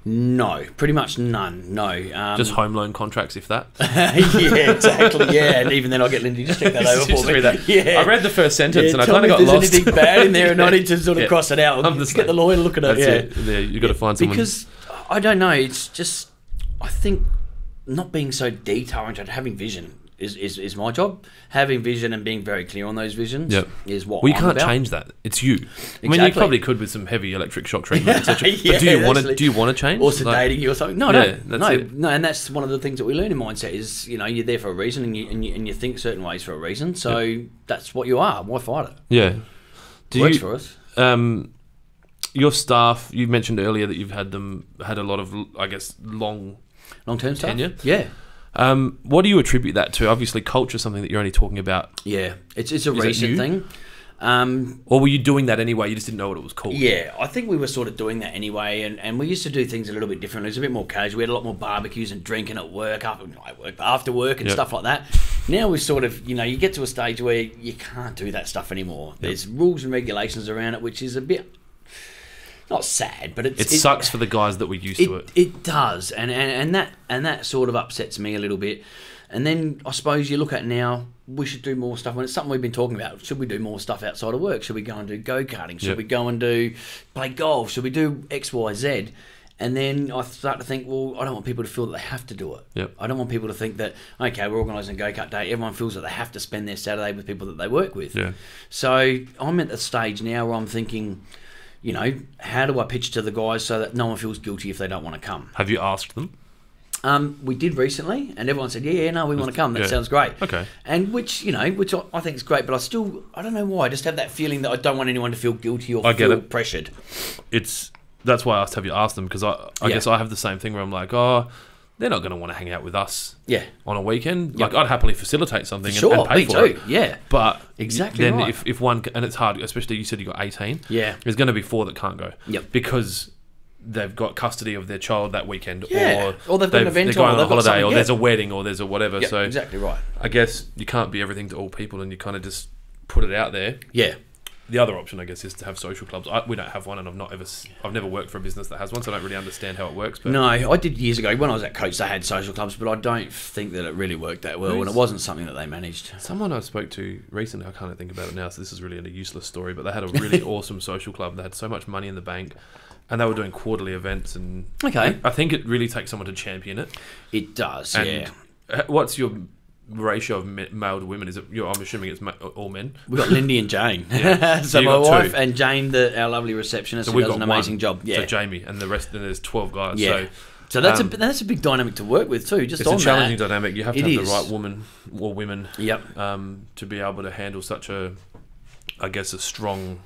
No, pretty much none. No. just home loan contracts, if that. yeah, exactly. Yeah, and even then I'll get Lindy to check that over Just for me. read that. Yeah. I read the first sentence and I tell kind me of if got there's lost. anything bad in there and I need to sort of Yeah. cross it out. I'm the Just get the same. lawyer to look at it. That's Yeah. it. Yeah, you got to find someone. Because I don't know, it's just I think not being so detail oriented, having vision is my job. Having vision and being very clear on those visions Yep. is what Well, you I'm can't about. change that. It's you. I mean, you Exactly. probably could with some heavy electric shock treatment, etc. Yeah, But do you want to? actually. Do you want to change? Or Like- sedating you or something. No, Yeah, no, that's no, it. no, and that's one of the things that we learn in mindset is, you know, you're there for a reason and you think certain ways for a reason. So that's what you are. Why fight it? Yeah. Do Works you, for us. your staff, you mentioned earlier that you've had a lot of, I guess, long Long-term stuff? tenure? Yeah. What do you attribute that to? Obviously, culture is something that you're only talking about. Yeah. It's a that recent you? thing. Or were you doing that anyway? You just didn't know what it was called. Yeah, I think we were sort of doing that anyway, and we used to do things a little bit differently. It was a bit more casual. We had a lot more barbecues and drinking at work, after work and Yep. stuff like that. Now we sort of, you know, you get to a stage where you can't do that stuff anymore. There's rules and regulations around it, which is a bit, not sad, but It sucks for the guys that were used to it. It does, and that sort of upsets me a little bit. And then I suppose you look at now, we should do more stuff. When it's something we've been talking about, should we do more stuff outside of work? Should we go and do go-karting? Should Yep. we go and play golf? Should we do X, Y, Z? And then I start to think, well, I don't want people to feel that they have to do it. Yep. I don't want people to think that, okay, we're organising a go-kart day. Everyone feels that they have to spend their Saturday with people that they work with. Yeah. So I'm at the stage now where I'm thinking, you know, how do I pitch to the guys so that no one feels guilty if they don't want to come? Have you asked them? We did recently, and everyone said, yeah, no, we want to come. That Yeah. sounds great. Okay. And which I think is great, but I don't know why. I just have that feeling that I don't want anyone to feel guilty or I get feel it. pressured. That's why I asked, have you asked them? Because I Yeah. guess I have the same thing where I'm like, oh, they're not going to want to hang out with us Yeah. on a weekend. Yep. Like, I'd happily facilitate something Sure, and pay me for too. it. Yeah. But Exactly then right. if one, and it's hard, especially you said you got 18. Yeah. There's going to be 4 that can't go. Yep. Because they've got custody of their child that weekend, Yeah. Or they've got an event they're going on, on a they've got holiday, or something, there's yeah. a wedding, or there's a whatever. Yeah, So exactly right. I guess you can't be everything to all people, and you kind of just put it out there. Yeah. The other option, I guess, is to have social clubs. We don't have one, and I've never worked for a business that has one, so I don't really understand how it works. But No, I did years ago when I was at Coach. They had social clubs, but I don't think that it really worked that well, and it wasn't something that they managed. someone I spoke to recently, I can't think about it now, so this is really a useless story, but they had a really awesome social club. They had so much money in the bank, and they were doing quarterly events. And Okay. I think it really takes someone to champion it. It does. And Yeah. what's your ratio of male to women? Is it? I'm assuming it's all men. We got Lindy and Jane. Yeah. So So you my got wife two. and Jane, our lovely receptionist, So who we've does got an amazing one. job. Yeah. So Jamie, and the rest. And there's 12 guys. Yeah. So So that's a big dynamic to work with too. Just it's on a challenging that. dynamic. You have to It have is. the right woman or women. Yep. To be able to handle such a strong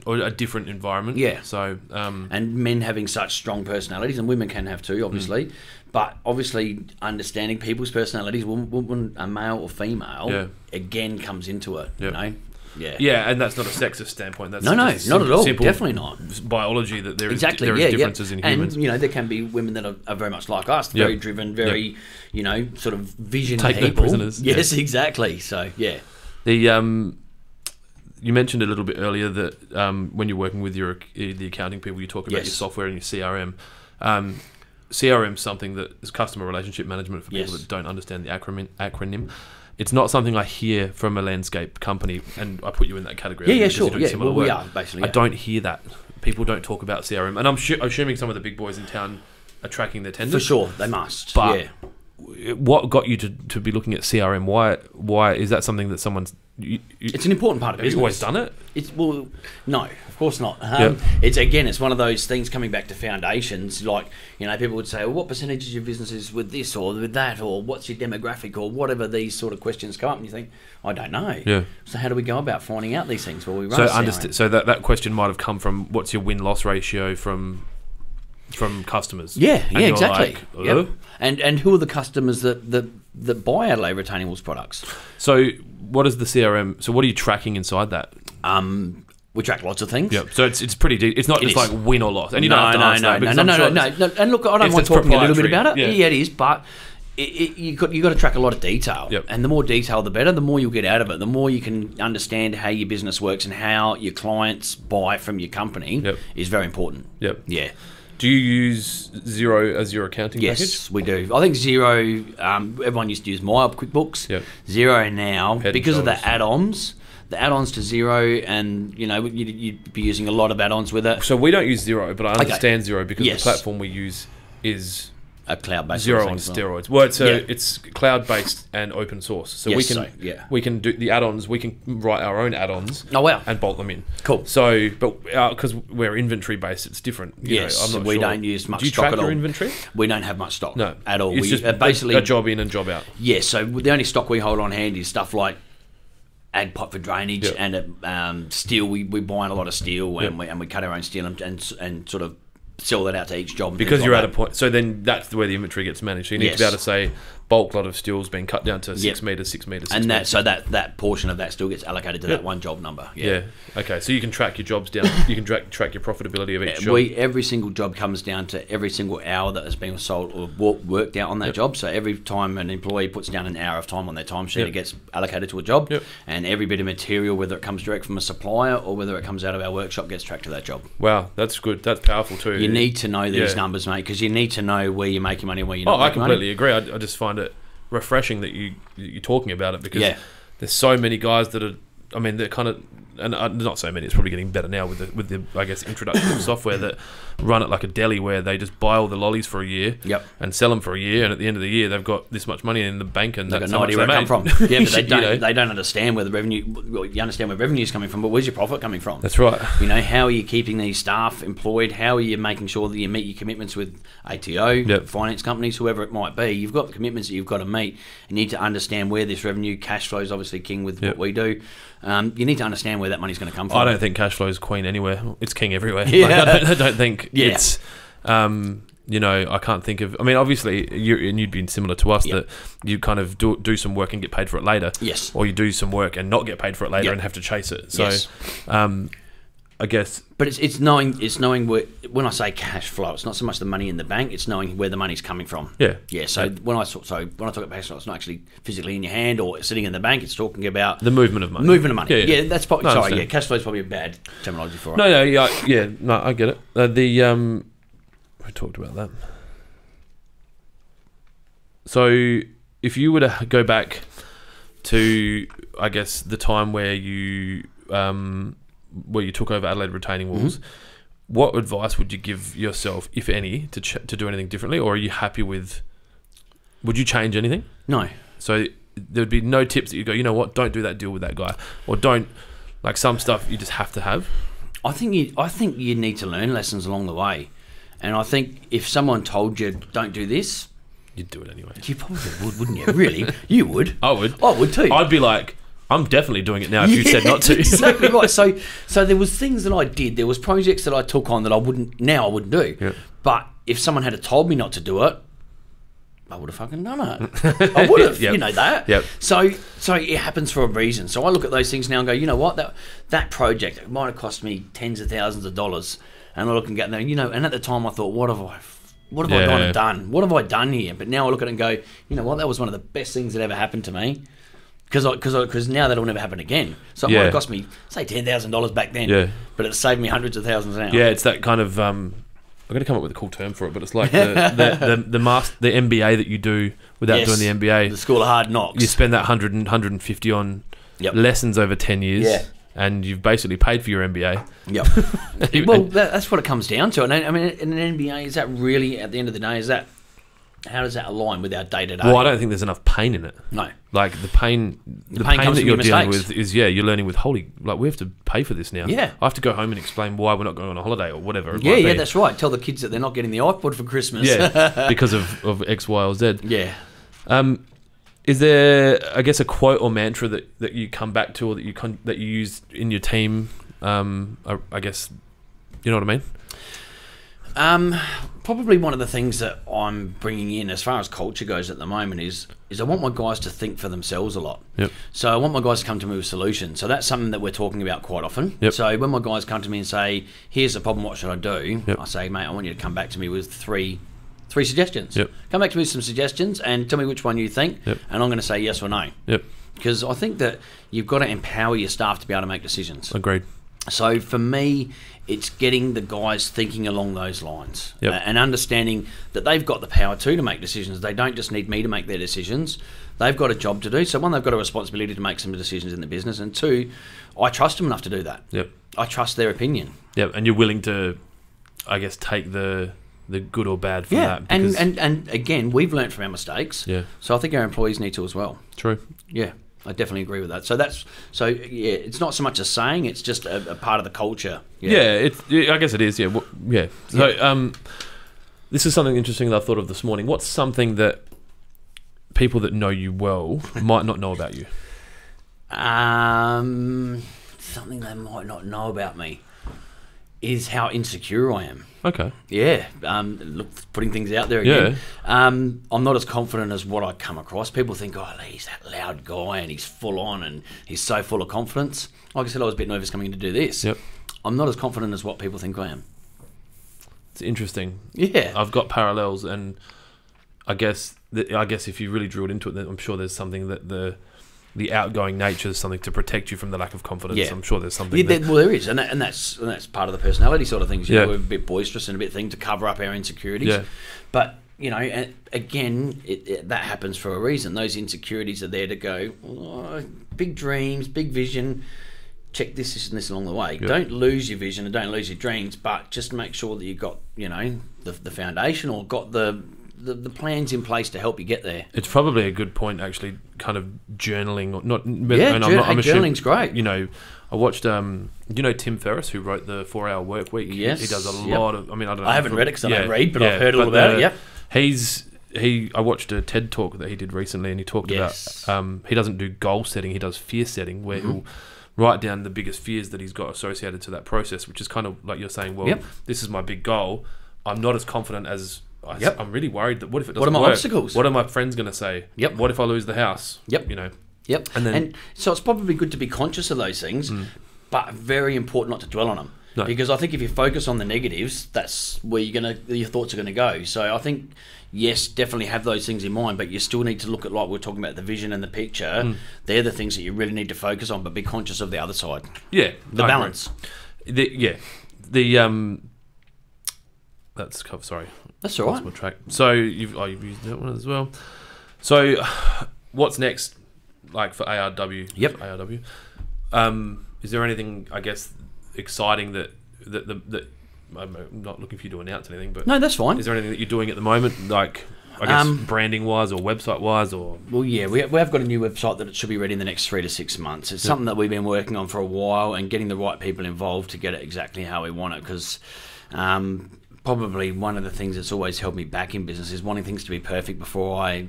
or a different environment. Yeah. So And men having such strong personalities, and women can have too, obviously. But obviously, understanding people's personalities, woman, a male or female, Yeah. again comes into it. Yep. You know. Yeah. yeah, and that's not a sexist standpoint. That's No, just not at all. simple Definitely not. biology that there is Exactly. there is yeah. differences in humans. And you know, there can be women that are very much like us, very Yep. driven, very you know, sort of vision Take no people. prisoners. Yes, exactly. So yeah. The you mentioned a little bit earlier that when you're working with the accounting people, you talk about Yes. your software and your CRM. CRM is something that is customer relationship management for people Yes. that don't understand the acronym. It's not something I hear from a landscape company, and I put you in that category. Yeah, because sure. you're doing Yeah, similar well, we work. are, basically, I yeah. don't hear that. People don't talk about CRM, and I'm assuming some of the big boys in town are tracking their tenders. For sure, they must. But yeah. what got you to be looking at CRM? Why is that something that someone's... It's an important part of Have you business. always done it? Well, no, of course not. Yep. It's one of those things coming back to foundations. Like, people would say, well, what percentage of your business is with this or with that, or what's your demographic, or whatever these sort of questions come up, and you think, I don't know. Yeah. So how do we go about finding out these things? Well, we run CRM. So that question might have come from what's your win-loss ratio from customers? Yeah, And you're exactly. like, Yep. And who are the customers that buy Adelaide Retaining Walls products? So what is the CRM? So what are you tracking inside that? We track lots of things. Yeah. So it's pretty deep. It's not just like win or loss. And you don't have to answer that because I'm sure no. And look, I don't if mind it's talking a little bit proprietary, about it. yeah. It is, but you got to track a lot of detail. Yep. And the more detail, the better. The more you'll get out of it. The more you can understand how your business works and how your clients buy from your company is very important. Yep. Yeah. Do you use Xero as your accounting package? Yes, we do. I think Xero, everyone used to use My QuickBooks. Yep. Xero now, Head and because of shoulders. the add-ons to Xero, and you'd be using a lot of add-ons with it. So we don't use Xero, but I understand Xero because Yes. the platform we use is A cloud-based Xero sort of on thing as well. steroids. Well, Yeah. it's cloud-based and open source. So Yes, we can do the add-ons. We can write our own add-ons. Oh, wow. And bolt them in. Cool. So, but because we're inventory-based, it's different. You Yes, know, I'm not we sure. don't use much Do you stock track at your all. inventory? We don't have much stock No, at all. It's We just basically a job in and job out. Yes, so the only stock we hold on hand is stuff like ag pipe for drainage Yep. and steel. We buy in a lot of steel and we cut our own steel and sort of sell that out to each job. and Because things you're like at a that. point, so then that's where the inventory gets managed. So you need to be Yes. able to say bulk lot of steel's been cut down to 6 Yep. meters, 6 meters, 6 And meters. that portion of that still gets allocated to Yep. that one job number. Yeah. Okay. So you can track your jobs down. You can track your profitability of each job. Every single job comes down to every single hour that has been sold or worked out on that job. So every time an employee puts down an hour of time on their timesheet, Yep. it gets allocated to a job. Yep. And every bit of material, whether it comes direct from a supplier or whether it comes out of our workshop, gets tracked to that job. Wow, that's good. That's powerful too. You need to know these Yeah. numbers, mate, because you need to know where you're making money and where you're Oh, not I making completely money. agree. I just find it refreshing that you're talking about it because Yeah. there's so many guys that are. I mean, they're kind of, and not so many. It's probably getting better now with the I guess introduction of software that run it like a deli where they just buy all the lollies for a year Yep. and sell them for a year, and at the end of the year they've got this much money in the bank and They've that's got no how idea much where it they come made. from. Yeah, but they You don't. know? They don't understand where the revenue. Well, you understand where revenue is coming from, but where's your profit coming from? That's right. How are you keeping these staff employed? How are you making sure that you meet your commitments with ATO, Yep. finance companies, whoever it might be? You've got the commitments that you've got to meet. You need to understand where this revenue, cash flow is obviously king with Yep. what we do. You need to understand where that money's going to come from. I don't think cash flow is queen anywhere. It's king everywhere. Yeah. Like, I don't think Yeah. it's. I can't think of. I mean, obviously, you'd be similar to us Yep. that you kind of do some work and get paid for it later. Yes. Or you do some work and not get paid for it later Yep. and have to chase it. So, Yes. I guess. But it's knowing where. When I say cash flow, it's not so much the money in the bank; it's knowing where the money's coming from. Yeah. Yeah. So when I talk about cash flow, it's not actually physically in your hand or sitting in the bank. It's talking about The movement of money. movement of money. Yeah, yeah. That's probably No, I sorry. understand. Yeah, cash flow is probably a bad terminology for it. No, no, I get it. We talked about that. So, if you were to go back to, I guess, the time where you took over Adelaide Retaining Walls, what advice would you give yourself, if any, to do anything differently, or are you happy with? Would you change anything? No. So there'd be no tips that you go, you know what, don't do that deal with that guy, or don't, like some stuff you just have to have. I think you need to learn lessons along the way, and I think if someone told you don't do this, You'd do it anyway. you probably would, wouldn't you? Really, you would. I would. I would too. I'd be like, I'm definitely doing it now if you said not to. Exactly right. So there was things that I did. There was projects that I took on that I wouldn't do. Yeah. But if someone had told me not to do it, I would have fucking done it. I would have. Yep. You know that. Yep. So it happens for a reason. So I look at those things now and go, you know what, that project, it might have cost me tens of thousands of dollars, and I look and get there, and at the time I thought, what have I gone and done? What have I done here? But now I look at it and go, you know what, that was one of the best things that ever happened to me. Because now that'll never happen again. So it might have cost me, say, $10,000 back then. Yeah. But it saved me hundreds of thousands now. Yeah, it's that kind of. I'm going to come up with a cool term for it, but it's like the MBA that you do without Yes. doing the MBA. The School of Hard Knocks. You spend that 150 on Yep. lessons over 10 years, Yeah. and you've basically paid for your MBA. Yep. Well, that's what it comes down to. And I mean, in an MBA, is that really, at the end of the day, is that how does that align with our day to day? Well, I don't think there's enough pain in it. No. Like the pain comes that from you're your dealing mistakes. with is you're learning with we have to pay for this now. Yeah. I have to go home and explain why we're not going on a holiday or whatever. Yeah, that's right. Tell the kids that they're not getting the iPod for Christmas. Yeah, because of X, Y, or Z. Yeah. Is there, I guess, a quote or mantra that you come back to, or that you use in your team? I guess, you know what I mean? Probably one of the things that I'm bringing in as far as culture goes at the moment is I want my guys to think for themselves a lot. Yep. So I want my guys to come to me with solutions. So that's something that we're talking about quite often. Yep. So when my guys come to me and say, here's the problem, what should I do? Yep. I say, mate, I want you to come back to me with three suggestions. Yep. Come back to me with some suggestions and tell me which one you think, Yep. and I'm going to say yes or no. Yep. Because I think that you've got to empower your staff to be able to make decisions. Agreed. So for me, it's getting the guys thinking along those lines, Yep. And understanding that they've got the power to make decisions. They don't just need me to make their decisions. They've got a job to do. So one, they've got a responsibility to make some decisions in the business, and two, I trust them enough to do that. Yep. I trust their opinion. Yep. And you're willing to, I guess, take the good or bad from Yeah, that. Because, and again, we've learnt from our mistakes. Yeah. So I think our employees need to as well. True. Yeah, I definitely agree with that. So yeah, it's not so much a saying; it's just a part of the culture. Yeah, I guess it is. Yeah, yeah. So, this is something interesting that I thought of this morning. What's something that people that know you well might not know about you? Something they might not know about me is how insecure I am. Okay. Yeah, look, putting things out there again. I'm not as confident as what I come across. People think, oh, he's that loud guy and he's full on and he's so full of confidence. Like I said, I was a bit nervous coming in to do this. Yep. I'm not as confident as what people think I am. It's interesting. Yeah. I've got parallels, and I guess if you really drilled into it, then I'm sure there's something that the outgoing nature is something to protect you from the lack of confidence. Yeah. I'm sure there's something. Yeah, well, there is, and that's part of the personality sort of things. You Yeah. know, we're a bit boisterous and a bit thing to cover up our insecurities. Yeah. But you know, again, that happens for a reason. Those insecurities are there to go. Oh, big dreams, big vision. Check this and this along the way. Yeah. Don't lose your vision and don't lose your dreams, but just make sure that you've got, you know, the foundation or got the plans in place to help you get there. It's probably a good point, actually, kind of journaling or not. Yeah, journaling's great. You know, I watched. You know Tim Ferriss, who wrote the 4-Hour Work Week. Yes, he does a lot of. I mean, I don't know. I haven't read it because I don't read, but I've heard all about it. Yep. I watched a TED talk that he did recently, and he talked about. He doesn't do goal setting; he does fear setting, where he'll write down the biggest fears that he's got associated to that process, which is kind of like you're saying. Well, this is my big goal. I'm not as confident as. I'm really worried that what if it doesn't work? What are my obstacles? What are my friends going to say? Yep. What if I lose the house? Yep. You know. Yep. And so it's probably good to be conscious of those things, but very important not to dwell on them. No. Because I think if you focus on the negatives, that's where your thoughts are going to go. So I think, yes, definitely have those things in mind, but you still need to look at, like we're talking about, the vision and the picture. They're the things that you really need to focus on, but be conscious of the other side. Yeah. The balance. That's sorry. That's all right. Lost my track. So you've used that one as well. So what's next, like for ARW? Yep. ARW. Is there anything, I guess, exciting that I'm not looking for you to announce anything, but No, that's fine. is there anything that you're doing at the moment, like I guess branding wise or website wise or? Well, yeah, we have got a new website that it should be ready in the next 3 to 6 months. It's something that we've been working on for a while and getting the right people involved to get it exactly how we want it, because probably one of the things that's always held me back in business is wanting things to be perfect before I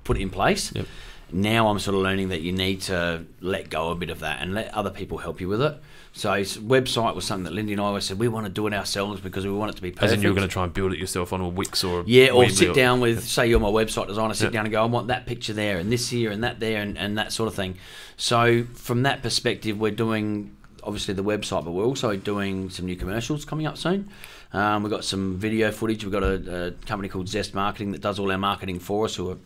put it in place. Yep. Now I'm sort of learning that you need to let go a bit of that and let other people help you with it. So website was something that Lindy and I always said we want to do it ourselves because we want it to be perfect. As in you were going to try and build it yourself on a Wix or or sit down with, say you're my website designer, sit down and go, I want that picture there and this here and that there and that sort of thing. So from that perspective, we're doing obviously the website, but we're also doing some new commercials coming up soon. We've got some video footage. We've got a company called Zest Marketing that does all our marketing for us, who are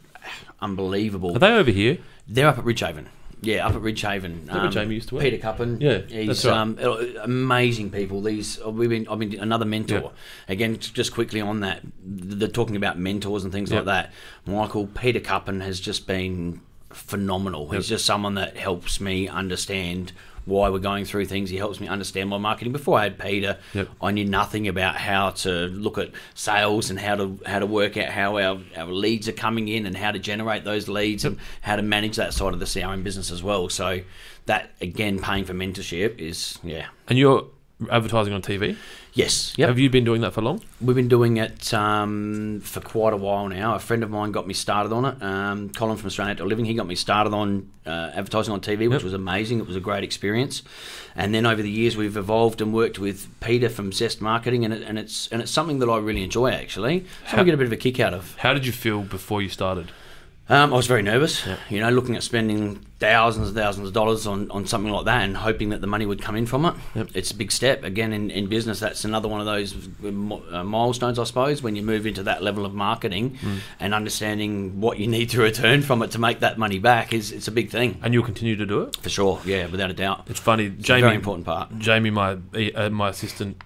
unbelievable. Are they over here? They're up at Ridgehaven. Yeah, up at Ridgehaven. Where Jamie used to work? Peter Cuppen. Yeah, he's that's right. Amazing people. I've been another mentor. Yeah. Again, just quickly on that, they're talking about mentors and things like that. Peter Cuppen has just been phenomenal. He's just someone that helps me understand why we're going through things. He helps me understand my marketing. Before I had Peter, I knew nothing about how to look at sales and how to work out how our leads are coming in and how to generate those leads and how to manage that side of the CRM business as well. So that, again, paying for mentorship is, And you're advertising on TV? Yes. Yep. Have you been doing that for long? We've been doing it for quite a while now. A friend of mine got me started on it. Colin from Australian Outdoor Living, he got me started on advertising on TV, which was amazing. It was a great experience. And then over the years, we've evolved and worked with Peter from Zest Marketing, and it's something that I really enjoy, actually. So I get a bit of a kick out of. How did you feel before you started? I was very nervous, looking at spending thousands and thousands of dollars on something like that and hoping that the money would come in from it. It's a big step. Again, in business, that's another one of those milestones, I suppose, when you move into that level of marketing and understanding what you need to return from it to make that money back it's a big thing. And you'll continue to do it? For sure, yeah, without a doubt. It's funny. It's Jamie, a very important part. Jamie, my assistant,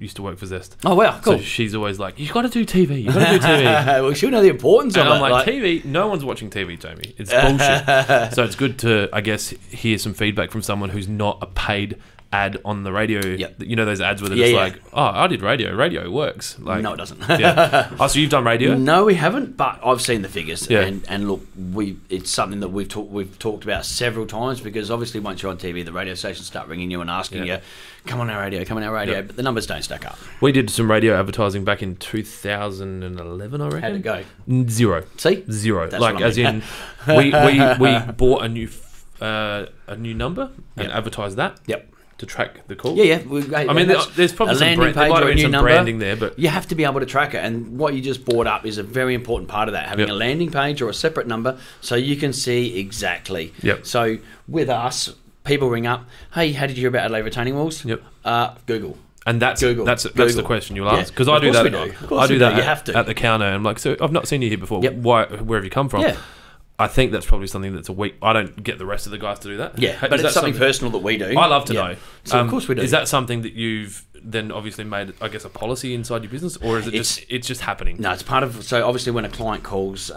used to work for Zest. Oh, wow, cool. So she's always like, you've got to do TV. You've got to do TV. Well, she'll know the importance of it. And I'm like, TV? No one's watching TV, Jamie. It's bullshit. So it's good to, I guess, hear some feedback from someone who's not a paid ad on the radio. You know those ads where they're just like, oh, I did radio. Radio works. Like, no, it doesn't. Oh, so you've done radio? No, we haven't, but I've seen the figures. Yeah. And look, it's something that we've talked about several times, because obviously once you're on TV, the radio stations start ringing you and asking you, come on our radio, but the numbers don't stack up. We did some radio advertising back in 2011, I reckon. How'd it go? Zero. See? Zero. That's like, what I as mean. in, we bought a new number and advertised that. Yep. To track the call. Yeah. I mean, there's probably some branding there, but you have to be able to track it. And what you just brought up is a very important part of that, having a landing page or a separate number so you can see exactly. So with us, people ring up, hey, how did you hear about Adelaide Retaining Walls? Google. And that's the question you'll ask, because I do that. I do that. You have to at the counter. And I'm like, so I've not seen you here before. Yep. Where have you come from? Yeah. I think that's probably something that's a weak. I don't get the rest of the guys to do that. Yeah, but it's something personal that we do. I love to know. So of course we do. Is that something that you've then obviously made, I guess, a policy inside your business, or is it it's just happening? No, it's part of. So obviously, when a client calls,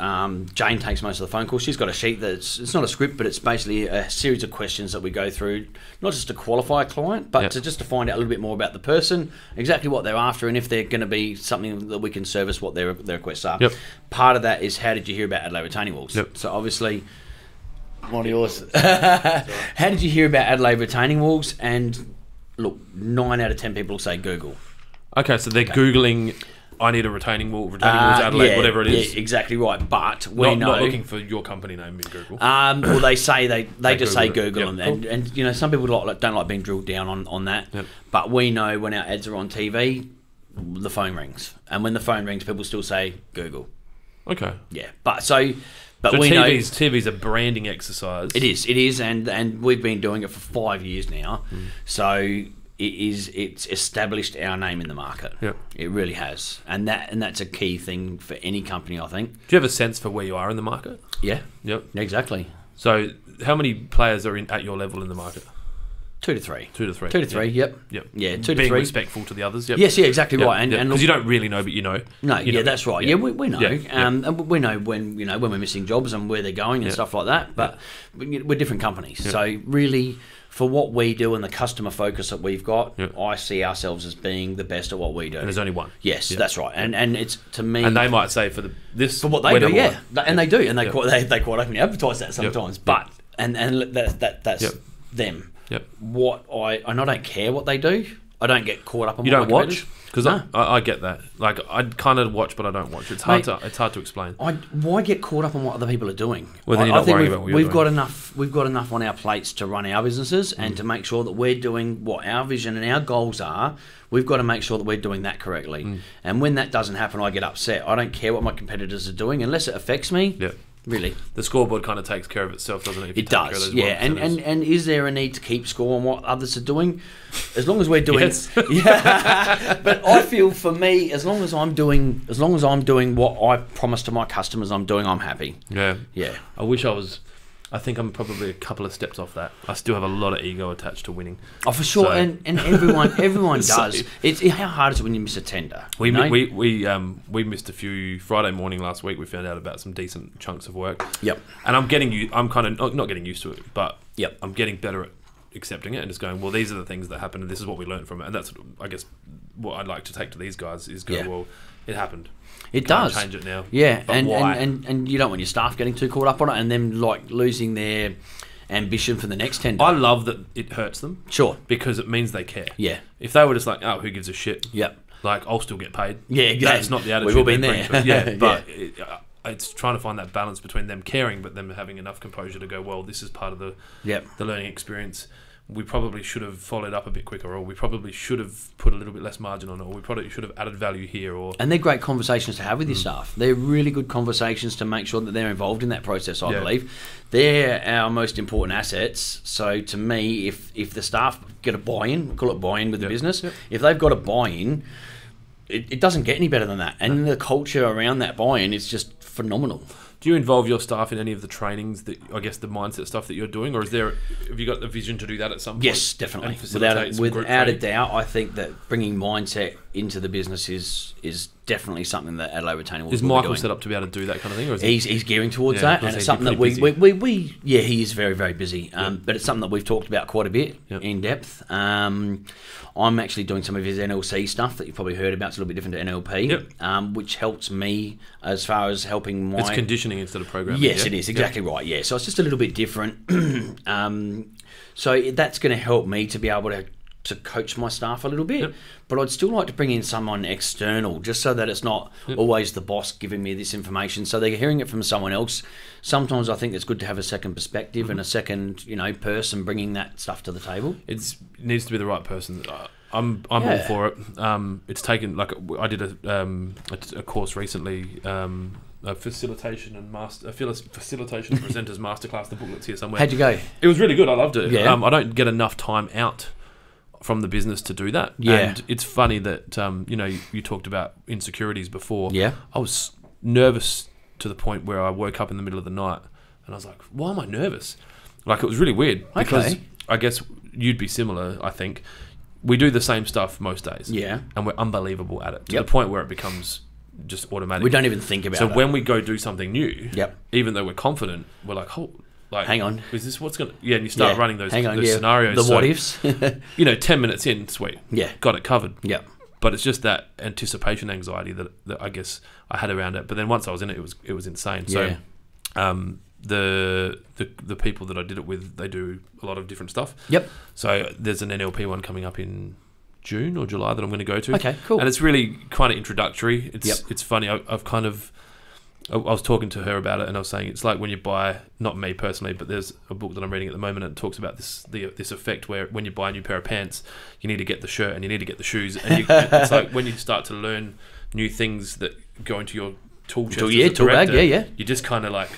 Jane takes most of the phone calls. She's got a sheet it's not a script, but it's basically a series of questions that we go through, not just to qualify a client, but to find out a little bit more about the person, exactly what they're after, and if they're going to be something that we can service what their requests are. Part of that is, how did you hear about Adelaide Retaining Walls? So obviously, one of yours. How did you hear about Adelaide Retaining Walls? And look, 9 out of 10 people will say Google. Okay, so they're Googling, I need a retaining walls Adelaide, whatever it is. Yeah, exactly right. But we know. Not looking for your company name in Google. Well, they say they just say Google, Yep. and some people don't like being drilled down on that. Yep. But we know when our ads are on TV, the phone rings, and when the phone rings, people still say Google. Okay. Yeah, but we TV's a branding exercise. It is, and we've been doing it for 5 years now. So it's established our name in the market. Yep. It really has, and that's a key thing for any company, I think. Do you have a sense for where you are in the market? Yeah. Yep. Exactly. So, how many players are at your level in the market? 2 to 3. 2 to 3. 2 to 3. Yep. Yep. Yeah. 2 to 3. Being respectful to the others. Yep. Yes. Yeah. Exactly right. And because you don't really know, but you know. No. You know. That's right. Yeah. We know. Yeah. And we know when we're missing jobs and where they're going and stuff like that. But we're different companies. Yeah. So really, for what we do and the customer focus that we've got, I see ourselves as being the best at what we do. And there's only one. Yes, that's right. And it's, to me. And they might say for what they do, yeah. And they do, and they quite openly advertise that sometimes. Yep. But and that's them. Yep. I don't care what they do. I don't get caught up on. You what don't my watch? Because I get that. Like, I kind of watch, but I don't watch. It's hard to explain. Why get caught up on what other people are doing? Well, then you're not worrying about what you're doing. We've got enough on our plates to run our businesses and to make sure that we're doing what our vision and our goals are. We've got to make sure that we're doing that correctly. And when that doesn't happen, I get upset. I don't care what my competitors are doing unless it affects me. Yeah. Really, the scoreboard kind of takes care of itself, doesn't it? It does, yeah. And is there a need to keep score on what others are doing? As long as we're doing, yeah. But I feel, for me, as long as I'm doing what I promise to my customers I'm doing, I'm happy. Yeah, yeah. I wish I was. I think I'm probably a couple of steps off that. I still have a lot of ego attached to winning. Oh, for sure, and everyone does. It's how hard is it when you miss a tender? We missed a few. Friday morning last week, we found out about some decent chunks of work. Yep. And I'm kind of not getting used to it, but I'm getting better at accepting it and just going, well, these are the things that happened and this is what we learned from it. And that's, I guess, what I'd like to take to these guys is go, well, it happened. It Can't does. change it now. Yeah, But and, why? and you don't want your staff getting too caught up on it and them like losing their ambition for the next 10 days. I love that it hurts them. Sure. Because it means they care. Yeah. If they were just like, oh, who gives a shit? Yep. Like, I'll still get paid. Yeah, exactly. That's not the attitude. We've all been they there. bring to it. Yeah, but Yeah. it's trying to find that balance between them caring but them having enough composure to go, well, this is part of the learning experience. We probably should have followed up a bit quicker, or we probably should have put a little bit less margin on it, or we probably should have added value here. Or And they're great conversations to have with your staff. They're really good conversations to make sure that they're involved in that process, I believe. They're our most important assets. So to me, if the staff get a buy-in, we call it buy-in with the business, if they've got a buy-in, it doesn't get any better than that. And the culture around that buy-in is just phenomenal. do you involve your staff in any of the trainings that, I guess, the mindset stuff that you're doing, or have you got the vision to do that at some point? Yes, definitely. And facilitate some group Without a training? doubt, I think that bringing mindset into the business is definitely something that Adelaide Retaining Walls Is will be Michael doing. set up to be able to do that kind of thing? Or is He's gearing towards Yeah, that, because and it's he's something that pretty we he is very, very busy. But it's something that we've talked about quite a bit in depth. I'm actually doing some of his NLC stuff that you've probably heard about. It's a little bit different to NLP, which helps me as far as helping my... It's conditioning instead of programming. Yes, it is. Exactly right, yeah. So it's just a little bit different. So that's going to help me to be able to coach my staff a little bit. But I'd still like to bring in someone external, just so that it's not always the boss giving me this information. So they're hearing it from someone else. Sometimes I think it's good to have a second perspective and a second, person bringing that stuff to the table. It needs to be the right person. I'm all for it. It's taken, like, I did a course recently, a facilitation and presenters masterclass. The booklet's here somewhere. How'd you go? It was really good. I loved it. Yeah. I don't get enough time out from the business to do that. Yeah. And it's funny that you talked about insecurities before. Yeah. I was nervous to the point where I woke up in the middle of the night and I was like, why am I nervous? Like, it was really weird because I guess you'd be similar. I think we do the same stuff most days. Yeah. And we're unbelievable at it to the point where it becomes just automatic. We don't even think about it. So when we go do something new, even though we're confident, we're like, hang on, is this what's going to... Yeah, and you start running those scenarios. The what ifs. 10 minutes in, sweet. Yeah. Got it covered. Yeah. But it's just that anticipation anxiety that I guess I had around it. But then once I was in it, it was insane. So the people that I did it with, they do a lot of different stuff. Yep. So there's an NLP one coming up in June or July that I'm going to go to. Okay, cool. And it's really kind of introductory. It's funny. I was talking to her about it, and I was saying it's like when you buy, not me personally, but there's a book that I'm reading at the moment, and it talks about this effect where when you buy a new pair of pants, you need to get the shirt and you need to get the shoes, and it's like when you start to learn new things that go into your tool chest, tool bag, you're just kind of like,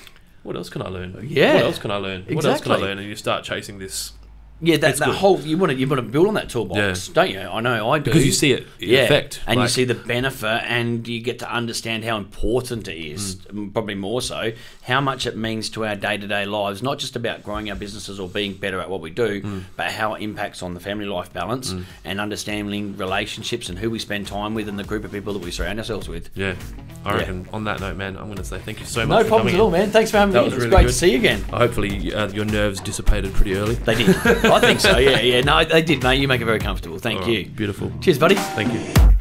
what else can I learn? Yeah, what else can I learn? What else can I learn? And you start chasing this. Yeah, that whole you want to build on that toolbox, don't you? I know I do, because you see it effect, and you see the benefit, and you get to understand how important it is. Probably more so, how much it means to our day-to-day lives. Not just about growing our businesses or being better at what we do, but how it impacts on the family life balance and understanding relationships and who we spend time with and the group of people that we surround ourselves with. Yeah, I reckon on that note, man, I'm going to say thank you so much. No problems at all, man. Thanks for having me. It was great to see you again. Hopefully, your nerves dissipated pretty early. They did. I think so, yeah. No, they did, mate. You make it very comfortable. Thank you. Beautiful. Cheers, buddy. Thank you.